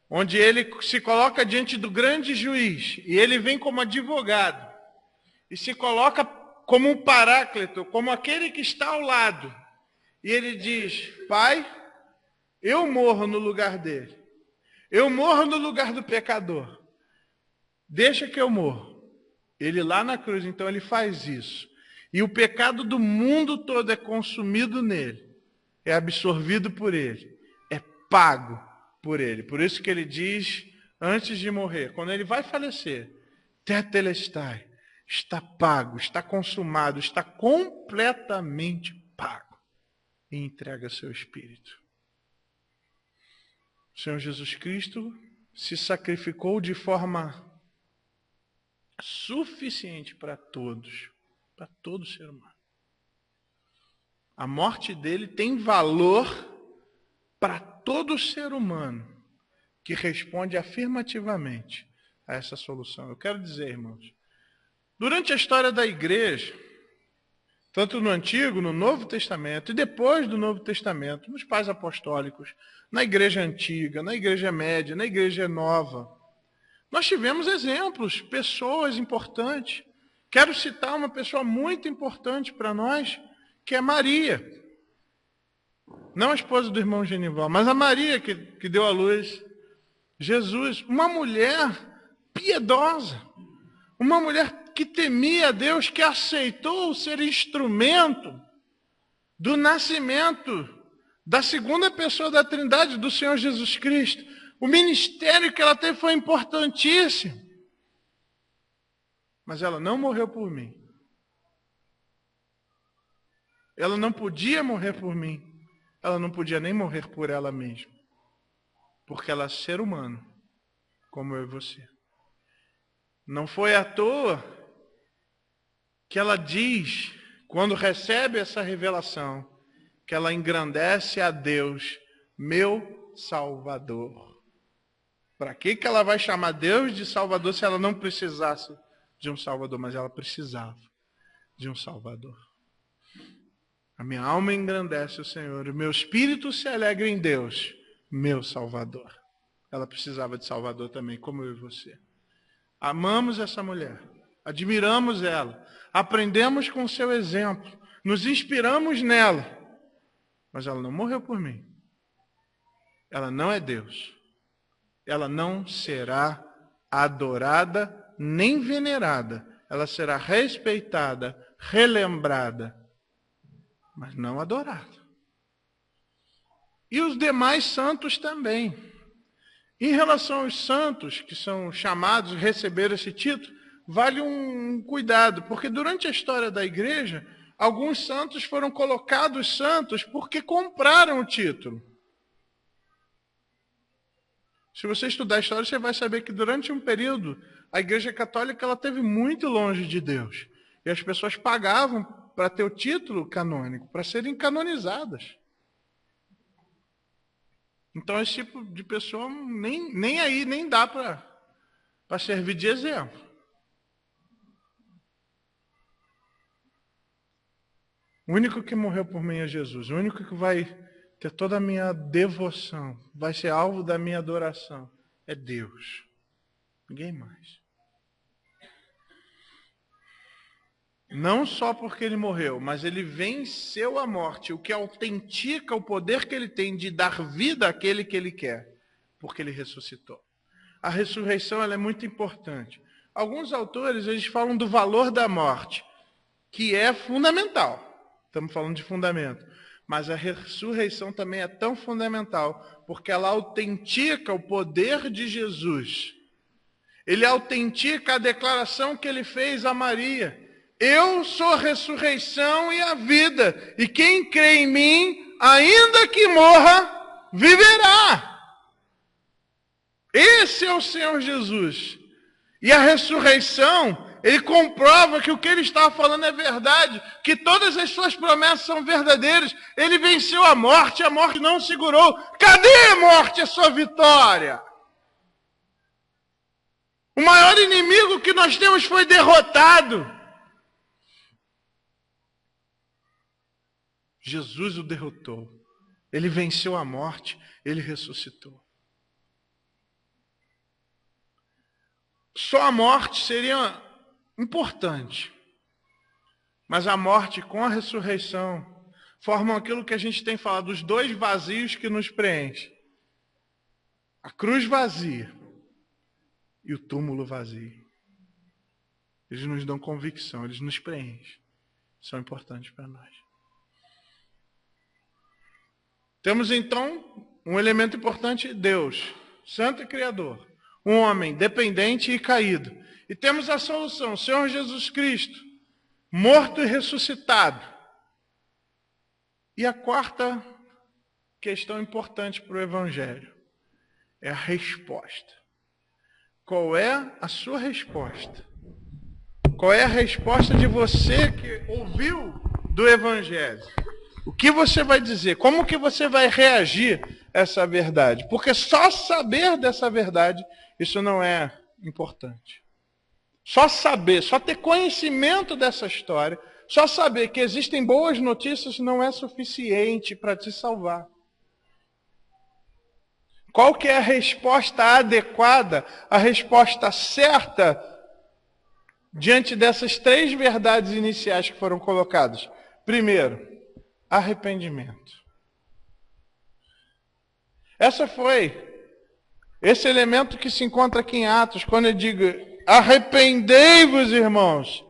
S1: onde ele se coloca diante do grande juiz, e ele vem como advogado, e se coloca como um paráclito, como aquele que está ao lado. E ele diz: Pai, eu morro no lugar dele. Eu morro no lugar do pecador. Deixa que eu morro. Ele lá na cruz, então ele faz isso. E o pecado do mundo todo é consumido nele. É absorvido por ele. É pago por ele. Por isso que ele diz, antes de morrer, quando ele vai falecer, tetelestai, está pago, está consumado, está completamente pago. E entrega seu espírito. O Senhor Jesus Cristo se sacrificou de forma suficiente para todo ser humano. A morte dele tem valor para todo ser humano que responde afirmativamente a essa solução. Eu quero dizer, irmãos, durante a história da igreja, tanto no Antigo, no Novo Testamento, e depois do Novo Testamento, nos pais apostólicos, na igreja antiga, na igreja média, na igreja nova, nós tivemos exemplos, pessoas importantes. Quero citar uma pessoa muito importante para nós, que é Maria. Não a esposa do irmão Genival, mas a Maria que deu à luz Jesus. Uma mulher piedosa, uma mulher que temia a Deus, que aceitou ser instrumento do nascimento da segunda pessoa da Trindade, do Senhor Jesus Cristo. O ministério que ela teve foi importantíssimo. Mas ela não morreu por mim. Ela não podia morrer por mim. Ela não podia nem morrer por ela mesma. Porque ela é ser humano, como eu e você. Não foi à toa que ela diz, quando recebe essa revelação, que ela engrandece a Deus, meu Salvador. Para que ela vai chamar Deus de Salvador se ela não precisasse de um Salvador? Mas ela precisava de um Salvador. A minha alma engrandece o Senhor, o meu espírito se alegra em Deus, meu Salvador. Ela precisava de Salvador também, como eu e você. Amamos essa mulher, admiramos ela, aprendemos com o seu exemplo, nos inspiramos nela, mas ela não morreu por mim. Ela não é Deus. Ela não será adorada nem venerada. Ela será respeitada, relembrada, mas não adorada. E os demais santos também. Em relação aos santos que são chamados a receber esse título, vale um cuidado, porque durante a história da igreja, alguns santos foram colocados santos porque compraram o título. Se você estudar a história, você vai saber que durante um período, a Igreja Católica ela esteve muito longe de Deus. E as pessoas pagavam para ter o título canônico, para serem canonizadas. Então, esse tipo de pessoa nem dá para servir de exemplo. O único que morreu por mim é Jesus. O único que vai ter toda a minha devoção, vai ser alvo da minha adoração, é Deus. Ninguém mais. Não só porque ele morreu, mas ele venceu a morte, o que autentica o poder que ele tem de dar vida àquele que ele quer, porque ele ressuscitou. A ressurreição ela é muito importante. Alguns autores eles falam do valor da morte, que é fundamental. Estamos falando de fundamento. Mas a ressurreição também é tão fundamental, porque ela autentica o poder de Jesus. Ele autentica a declaração que ele fez a Maria. Eu sou a ressurreição e a vida, e quem crê em mim, ainda que morra, viverá. Esse é o Senhor Jesus. E a ressurreição, ele comprova que o que ele estava falando é verdade, que todas as suas promessas são verdadeiras. Ele venceu a morte não segurou. Cadê a morte, a sua vitória? O maior inimigo que nós temos foi derrotado. Jesus o derrotou. Ele venceu a morte, ele ressuscitou. Só a morte seria importante. Mas a morte com a ressurreição formam aquilo que a gente tem falado, os dois vazios que nos preenchem. A cruz vazia e o túmulo vazio. Eles nos dão convicção, eles nos preenchem. São importantes para nós. Temos então um elemento importante, Deus, Santo e Criador. Um homem dependente e caído. E temos a solução, o Senhor Jesus Cristo, morto e ressuscitado. E a quarta questão importante para o Evangelho é a resposta. Qual é a sua resposta? Qual é a resposta de você que ouviu do Evangelho? O que você vai dizer? Como que você vai reagir a essa verdade? Porque só saber dessa verdade, isso não é importante. Só saber, só ter conhecimento dessa história, só saber que existem boas notícias não é suficiente para te salvar. Qual que é a resposta adequada, a resposta certa diante dessas três verdades iniciais que foram colocadas? Primeiro, arrependimento. Esse elemento que se encontra aqui em Atos, quando ele diz, arrependei-vos, irmãos.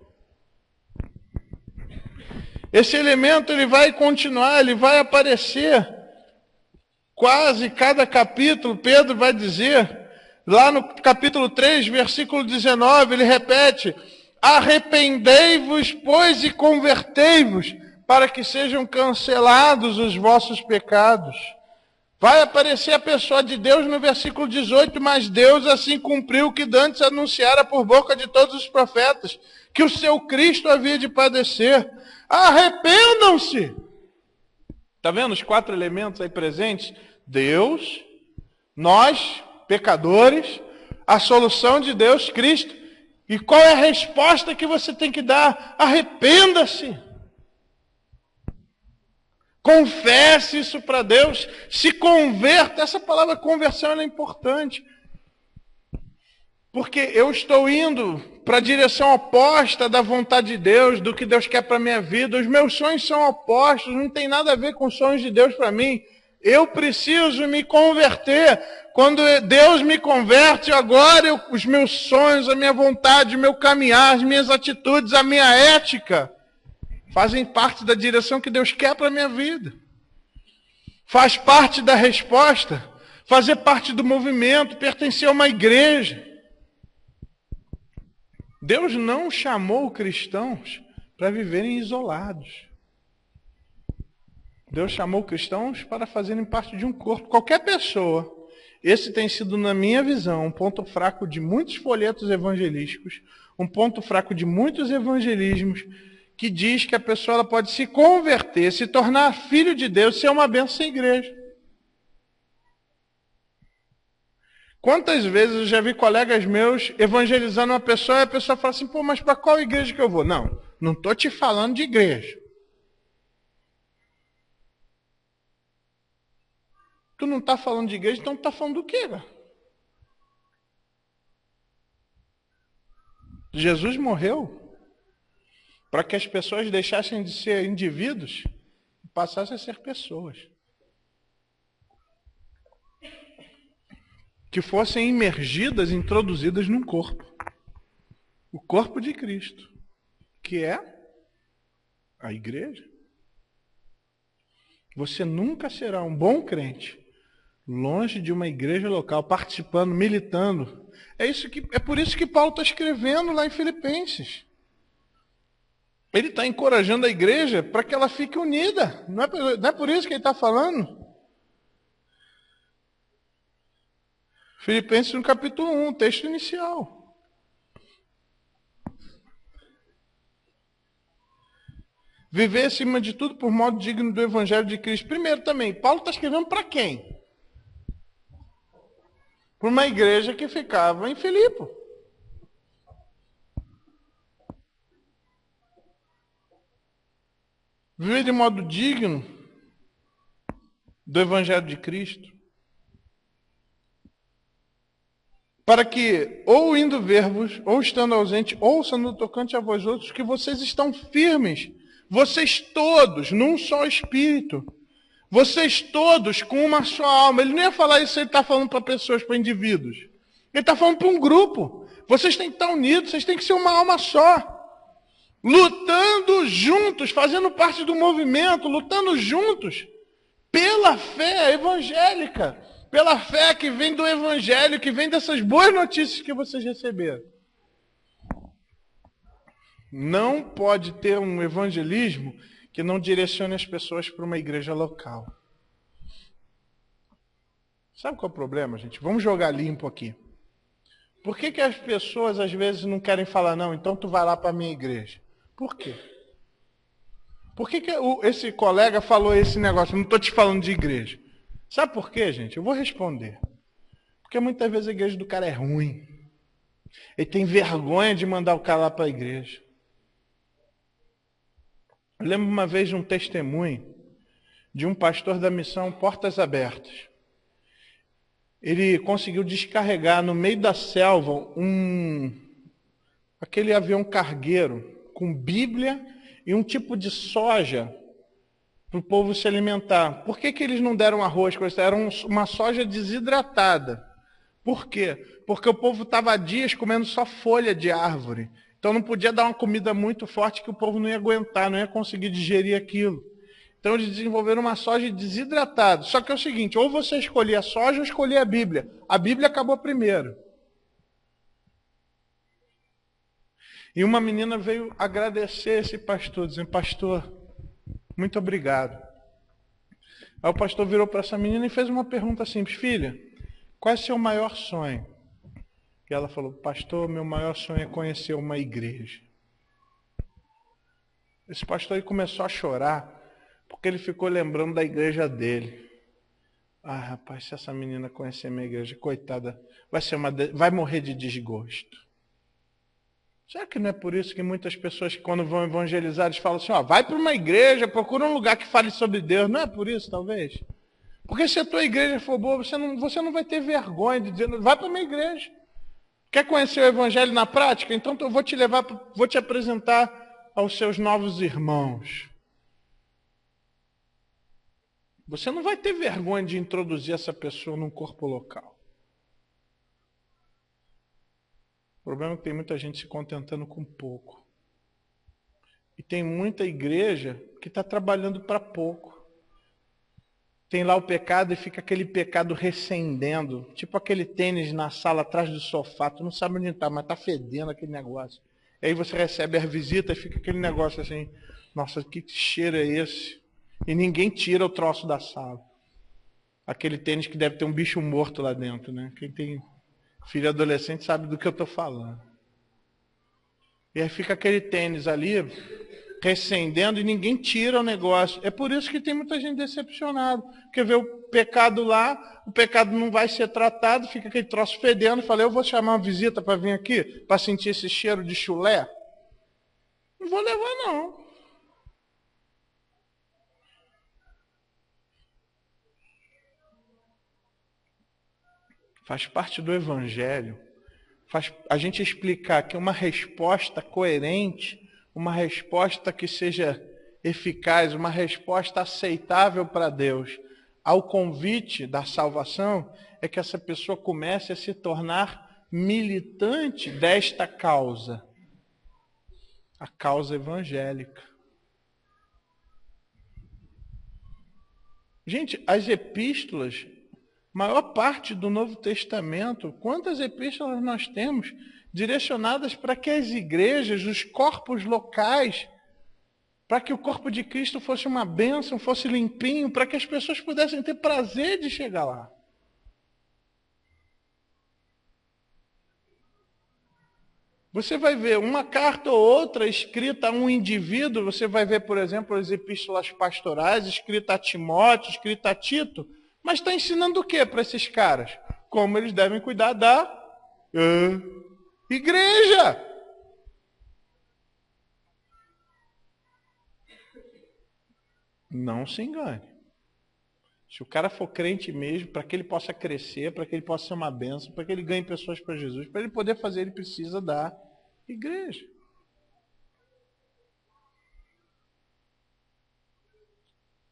S1: Esse elemento ele vai continuar, ele vai aparecer quase cada capítulo. Pedro vai dizer, lá no capítulo 3, versículo 19, ele repete, arrependei-vos, pois, e convertei-vos, para que sejam cancelados os vossos pecados. Vai aparecer a pessoa de Deus no versículo 18, mas Deus assim cumpriu o que dantes anunciara por boca de todos os profetas, que o seu Cristo havia de padecer. Arrependam-se! Está vendo os quatro elementos aí presentes? Deus, nós, pecadores, a solução de Deus, Cristo. E qual é a resposta que você tem que dar? Arrependa-se! Confesse isso para Deus, se converta. Essa palavra conversão é importante. Porque eu estou indo para a direção oposta da vontade de Deus, do que Deus quer para a minha vida. Os meus sonhos são opostos, não tem nada a ver com os sonhos de Deus para mim. Eu preciso me converter. Quando Deus me converte, agora os meus sonhos, a minha vontade, o meu caminhar, as minhas atitudes, a minha ética fazem parte da direção que Deus quer para a minha vida. Faz parte da resposta, fazer parte do movimento, pertencer a uma igreja. Deus não chamou cristãos para viverem isolados. Deus chamou cristãos para fazerem parte de um corpo. Qualquer pessoa, esse tem sido, na minha visão, um ponto fraco de muitos folhetos evangelísticos, um ponto fraco de muitos evangelismos, que diz que a pessoa ela pode se converter, se tornar filho de Deus, ser uma bênção sem igreja. Quantas vezes eu já vi colegas meus evangelizando uma pessoa e a pessoa fala assim, pô, mas para qual igreja que eu vou? Não estou te falando de igreja. Tu não está falando de igreja, então tu está falando do quê, cara? Jesus morreu para que as pessoas deixassem de ser indivíduos e passassem a ser pessoas. Que fossem imergidas, introduzidas num corpo. O corpo de Cristo, que é a igreja. Você nunca será um bom crente longe de uma igreja local, participando, militando. É por isso que Paulo está escrevendo lá em Filipenses. Ele está encorajando a igreja para que ela fique unida. Não é por isso que ele está falando? Filipenses no capítulo 1, texto inicial. Viver acima de tudo por modo digno do Evangelho de Cristo. Primeiro também, Paulo está escrevendo para quem? Para uma igreja que ficava em Filipe. Viver de modo digno do Evangelho de Cristo. Para que, ou indo ver-vos, ou estando ausente, ouçam no tocante a vós outros, que vocês estão firmes, vocês todos, num só espírito, vocês todos com uma só alma. Ele não ia falar isso, ele está falando para pessoas, para indivíduos. Ele está falando para um grupo. Vocês têm que estar unidos, vocês têm que ser uma alma só. Lutando juntos, fazendo parte do movimento, lutando juntos, pela fé evangélica. Pela fé que vem do Evangelho, que vem dessas boas notícias que vocês receberam. Não pode ter um evangelismo que não direcione as pessoas para uma igreja local. Sabe qual é o problema, gente? Vamos jogar limpo aqui. Por que as pessoas às vezes não querem falar, não, então tu vai lá para a minha igreja? Por quê? Por que esse colega falou esse negócio? Não estou te falando de igreja. Sabe por quê, gente? Eu vou responder. Porque muitas vezes a igreja do cara é ruim. Ele tem vergonha de mandar o cara lá para a igreja. Eu lembro uma vez de um testemunho de um pastor da missão Portas Abertas. Ele conseguiu descarregar no meio da selva aquele avião cargueiro com Bíblia e um tipo de soja para o povo se alimentar. Por que eles não deram arroz? Era uma soja desidratada. Por quê? Porque o povo estava há dias comendo só folha de árvore. Então não podia dar uma comida muito forte que o povo não ia aguentar, não ia conseguir digerir aquilo. Então eles desenvolveram uma soja desidratada. Só que é o seguinte, ou você escolhia a soja ou escolhia a Bíblia. A Bíblia acabou primeiro. E uma menina veio agradecer esse pastor, dizendo, pastor, muito obrigado. Aí o pastor virou para essa menina e fez uma pergunta simples, filha, qual é o seu maior sonho? E ela falou, pastor, meu maior sonho é conhecer uma igreja. Esse pastor aí começou a chorar, porque ele ficou lembrando da igreja dele. Ah, rapaz, se essa menina conhecer minha igreja, coitada, vai morrer de desgosto. Será que não é por isso que muitas pessoas, quando vão evangelizar, eles falam assim, ó, vai para uma igreja, procura um lugar que fale sobre Deus. Não é por isso, talvez? Porque se a tua igreja for boa, você não vai ter vergonha de dizer, vai para uma igreja. Quer conhecer o evangelho na prática? Então eu vou te apresentar aos seus novos irmãos. Você não vai ter vergonha de introduzir essa pessoa num corpo local. O problema é que tem muita gente se contentando com pouco. E tem muita igreja que está trabalhando para pouco. Tem lá o pecado e fica aquele pecado recendendo. Tipo aquele tênis na sala atrás do sofá. Tu não sabe onde está, mas está fedendo aquele negócio. E aí você recebe as visitas e fica aquele negócio assim. Nossa, que cheiro é esse? E ninguém tira o troço da sala. Aquele tênis que deve ter um bicho morto lá dentro, né? Quem tem filho adolescente sabe do que eu estou falando. E aí fica aquele tênis ali, recendendo, e ninguém tira o negócio. É por isso que tem muita gente decepcionada. Porque vê o pecado lá, o pecado não vai ser tratado, fica aquele troço fedendo. Falei, eu vou chamar uma visita para vir aqui, para sentir esse cheiro de chulé. Não vou levar, não. Faz parte do Evangelho. Faz a gente explicar que uma resposta coerente, uma resposta que seja eficaz, uma resposta aceitável para Deus ao convite da salvação, é que essa pessoa comece a se tornar militante desta causa, a causa evangélica. Gente, as epístolas, maior parte do Novo Testamento, quantas epístolas nós temos direcionadas para que as igrejas, os corpos locais, para que o corpo de Cristo fosse uma bênção, fosse limpinho, para que as pessoas pudessem ter prazer de chegar lá. Você vai ver uma carta ou outra escrita a um indivíduo, você vai ver, por exemplo, as epístolas pastorais, escrita a Timóteo, escrita a Tito, mas está ensinando o que para esses caras? Como eles devem cuidar da igreja. Não se engane. Se o cara for crente mesmo, para que ele possa crescer, para que ele possa ser uma bênção, para que ele ganhe pessoas para Jesus, para ele poder fazer, ele precisa da igreja.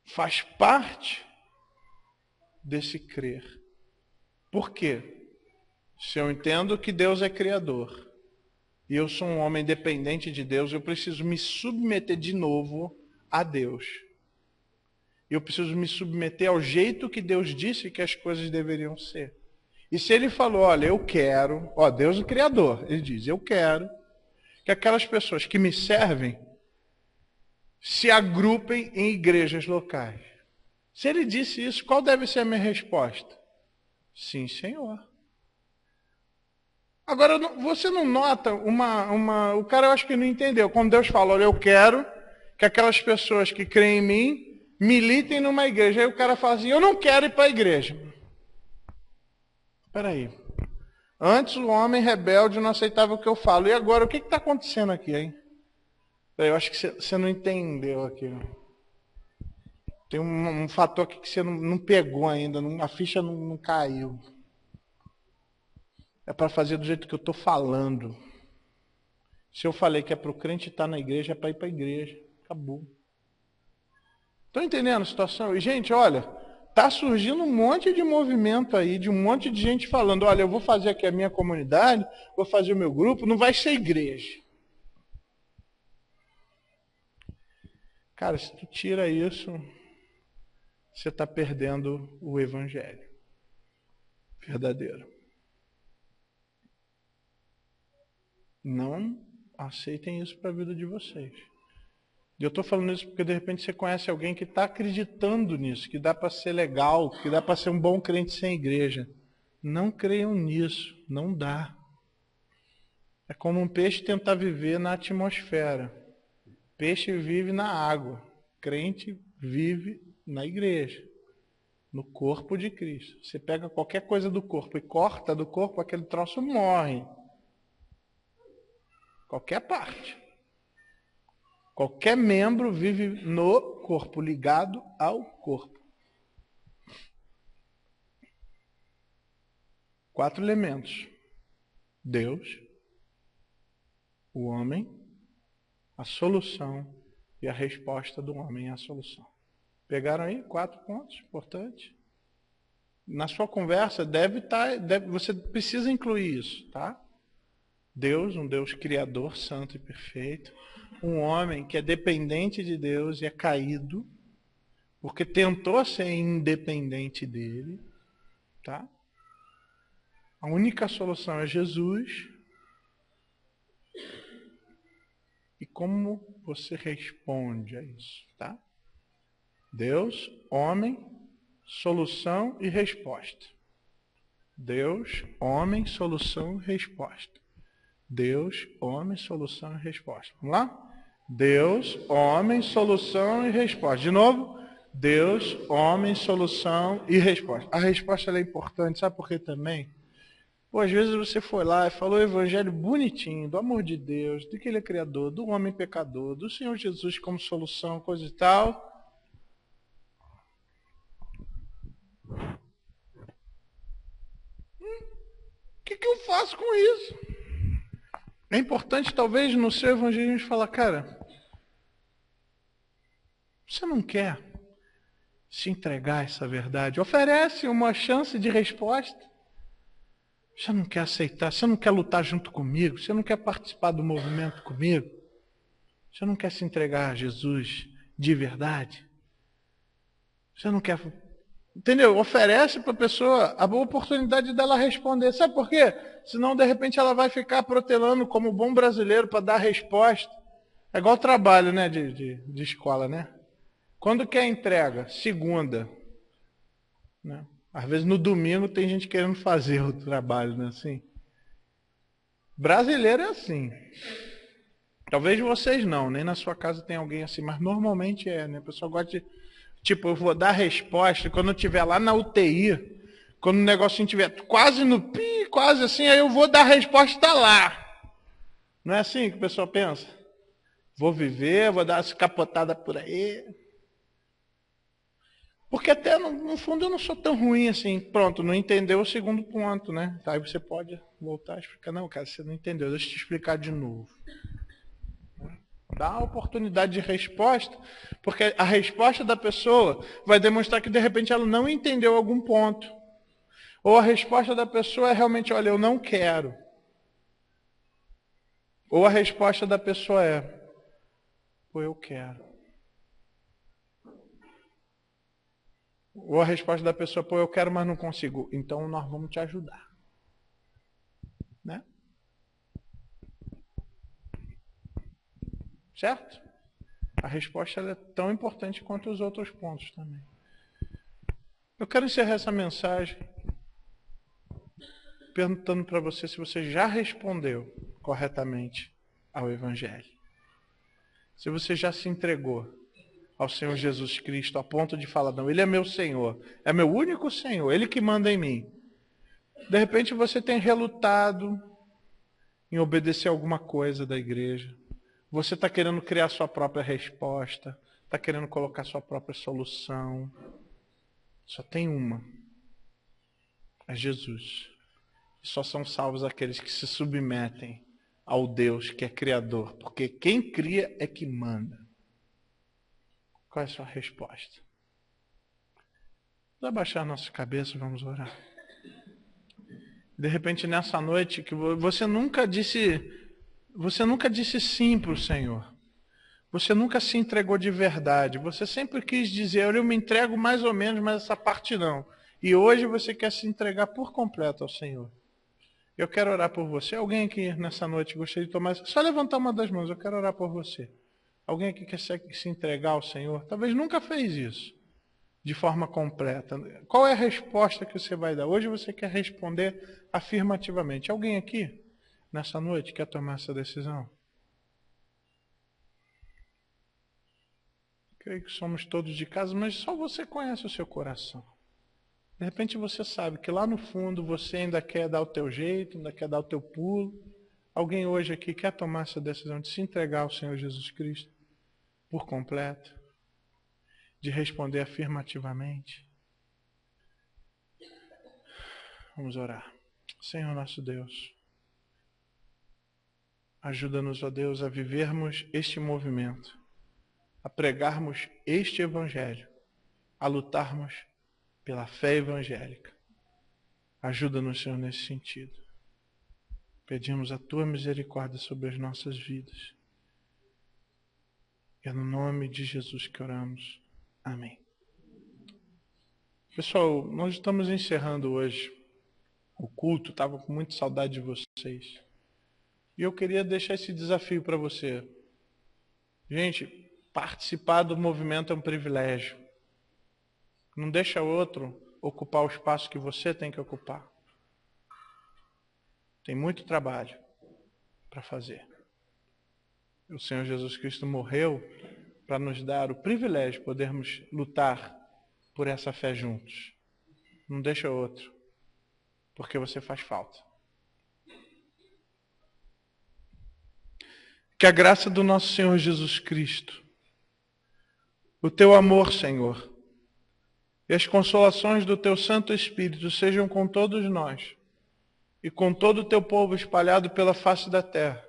S1: Faz parte desse crer. Por quê? Se eu entendo que Deus é criador, e eu sou um homem dependente de Deus, eu preciso me submeter de novo a Deus. Eu preciso me submeter ao jeito que Deus disse que as coisas deveriam ser. E se ele falou, olha, eu quero, Deus é o Criador, ele diz, eu quero que aquelas pessoas que me servem se agrupem em igrejas locais. Se ele disse isso, qual deve ser a minha resposta? Sim, Senhor. Agora, você não nota o cara, eu acho que não entendeu. Quando Deus fala, olha, eu quero que aquelas pessoas que creem em mim militem numa igreja. Aí o cara fala assim, eu não quero ir para a igreja. Espera aí. Antes o homem rebelde não aceitava o que eu falo. E agora, o que está acontecendo aqui, hein? Eu acho que você não entendeu aqui. Tem um fator aqui que você não pegou ainda. A ficha não caiu. É para fazer do jeito que eu estou falando. Se eu falei que é para o crente estar na igreja, é para ir para a igreja. Acabou. Estão entendendo a situação? E, gente, olha, está surgindo um monte de movimento aí, de um monte de gente falando, olha, eu vou fazer aqui a minha comunidade, vou fazer o meu grupo, não vai ser igreja. Cara, se tu tira isso, você está perdendo o evangelho verdadeiro. Não aceitem isso para a vida de vocês. E eu estou falando isso porque de repente você conhece alguém que está acreditando nisso, que dá para ser legal, que dá para ser um bom crente sem igreja. Não creiam nisso, não dá. É como um peixe tentar viver na atmosfera. Peixe vive na água, crente vive na igreja, no corpo de Cristo. Você pega qualquer coisa do corpo e corta do corpo, aquele troço morre. Qualquer parte. Qualquer membro vive no corpo, ligado ao corpo. 4 elementos. Deus, o homem, a solução e a resposta do homem à solução. Pegaram aí 4 pontos importantes? Na sua conversa você precisa incluir isso, tá? Deus, um Deus criador, santo e perfeito. Um homem que é dependente de Deus e é caído, porque tentou ser independente dele, tá? A única solução é Jesus. E como você responde a isso, tá? Deus, homem, solução e resposta. Deus, homem, solução e resposta. Deus, homem, solução e resposta. Vamos lá? Deus, homem, solução e resposta. De novo. Deus, homem, solução e resposta. A resposta ela é importante, sabe por quê também? Pô, às vezes você foi lá e falou o evangelho bonitinho, do amor de Deus, de que ele é criador, do homem pecador, do Senhor Jesus como solução, coisa e tal. faço com isso? É importante, talvez, no seu evangelismo, falar, cara, você não quer se entregar a essa verdade? Oferece uma chance de resposta. Você não quer aceitar? Você não quer lutar junto comigo? Você não quer participar do movimento comigo? Você não quer se entregar a Jesus de verdade? Você não quer... Entendeu? Oferece para a pessoa a boa oportunidade dela responder. Sabe por quê? Senão, de repente, ela vai ficar protelando como bom brasileiro para dar resposta. É igual trabalho, né, de escola, né? Quando que é a entrega? Segunda. Né? Às vezes no domingo tem gente querendo fazer o trabalho, né? Assim. Brasileiro é assim. Talvez vocês não, nem na sua casa tem alguém assim, mas normalmente é, né? A pessoa gosta de... Tipo, eu vou dar a resposta quando eu estiver lá na UTI, quando o negocinho estiver quase no pi, quase assim, aí eu vou dar a resposta lá. Não é assim que o pessoal pensa? Vou viver, vou dar essa capotada por aí. Porque até no fundo eu não sou tão ruim assim. Pronto, não entendeu o segundo ponto, né? Aí você pode voltar a explicar. Não, cara, você não entendeu, deixa eu te explicar de novo. Dá a oportunidade de resposta, porque a resposta da pessoa vai demonstrar que de repente ela não entendeu algum ponto. Ou a resposta da pessoa é realmente, olha, eu não quero. Ou a resposta da pessoa é, pô, eu quero. Ou a resposta da pessoa, pô, eu quero, mas não consigo. Então nós vamos te ajudar. Né? Certo? A resposta ela é tão importante quanto os outros pontos também. Eu quero encerrar essa mensagem perguntando para você se você já respondeu corretamente ao Evangelho. Se você já se entregou ao Senhor Jesus Cristo a ponto de falar, não, Ele é meu Senhor, é meu único Senhor, Ele que manda em mim. De repente você tem relutado em obedecer alguma coisa da igreja. Você está querendo criar sua própria resposta, está querendo colocar sua própria solução. Só tem uma. É Jesus. E só são salvos aqueles que se submetem ao Deus que é Criador. Porque quem cria é que manda. Qual é a sua resposta? Vamos abaixar nossa cabeça e vamos orar. De repente, nessa noite, que você nunca disse sim para o Senhor. Você nunca se entregou de verdade. Você sempre quis dizer, eu me entrego mais ou menos, mas essa parte não. E hoje você quer se entregar por completo ao Senhor. Eu quero orar por você. Alguém aqui nessa noite gostaria de tomar... Só levantar uma das mãos, eu quero orar por você. Alguém aqui quer se entregar ao Senhor? Talvez nunca fez isso de forma completa. Qual é a resposta que você vai dar? Hoje você quer responder afirmativamente. Alguém aqui nessa noite quer tomar essa decisão? Creio que somos todos de casa, mas só você conhece o seu coração. De repente você sabe que lá no fundo você ainda quer dar o teu jeito, ainda quer dar o teu pulo. Alguém hoje aqui quer tomar essa decisão de se entregar ao Senhor Jesus Cristo por completo? De responder afirmativamente? Vamos orar. Senhor nosso Deus, ajuda-nos, ó Deus, a vivermos este movimento, a pregarmos este Evangelho, a lutarmos pela fé evangélica. Ajuda-nos, Senhor, nesse sentido. Pedimos a Tua misericórdia sobre as nossas vidas. É no nome de Jesus que oramos. Amém. Pessoal, nós estamos encerrando hoje o culto. Estava com muita saudade de vocês. E eu queria deixar esse desafio para você. Gente, participar do movimento é um privilégio. Não deixa outro ocupar o espaço que você tem que ocupar. Tem muito trabalho para fazer. O Senhor Jesus Cristo morreu para nos dar o privilégio de podermos lutar por essa fé juntos. Não deixa outro, porque você faz falta. Que a graça do nosso Senhor Jesus Cristo, o teu amor, Senhor, e as consolações do teu Santo Espírito sejam com todos nós, e com todo o teu povo espalhado pela face da terra,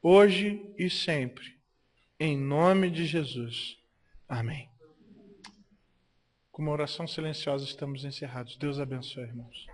S1: hoje e sempre, em nome de Jesus. Amém. Com uma oração silenciosa estamos encerrados. Deus abençoe, irmãos.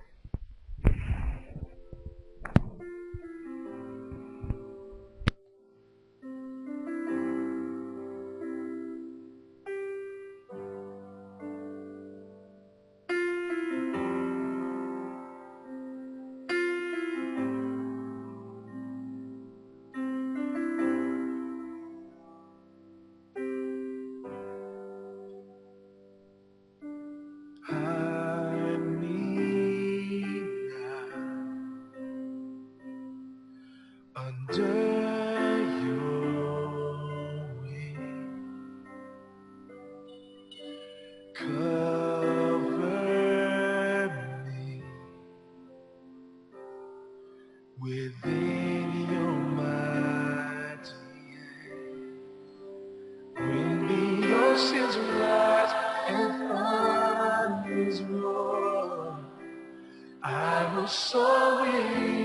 S2: Within your mighty hand, when the oceans rise and thunders roar, I will soar with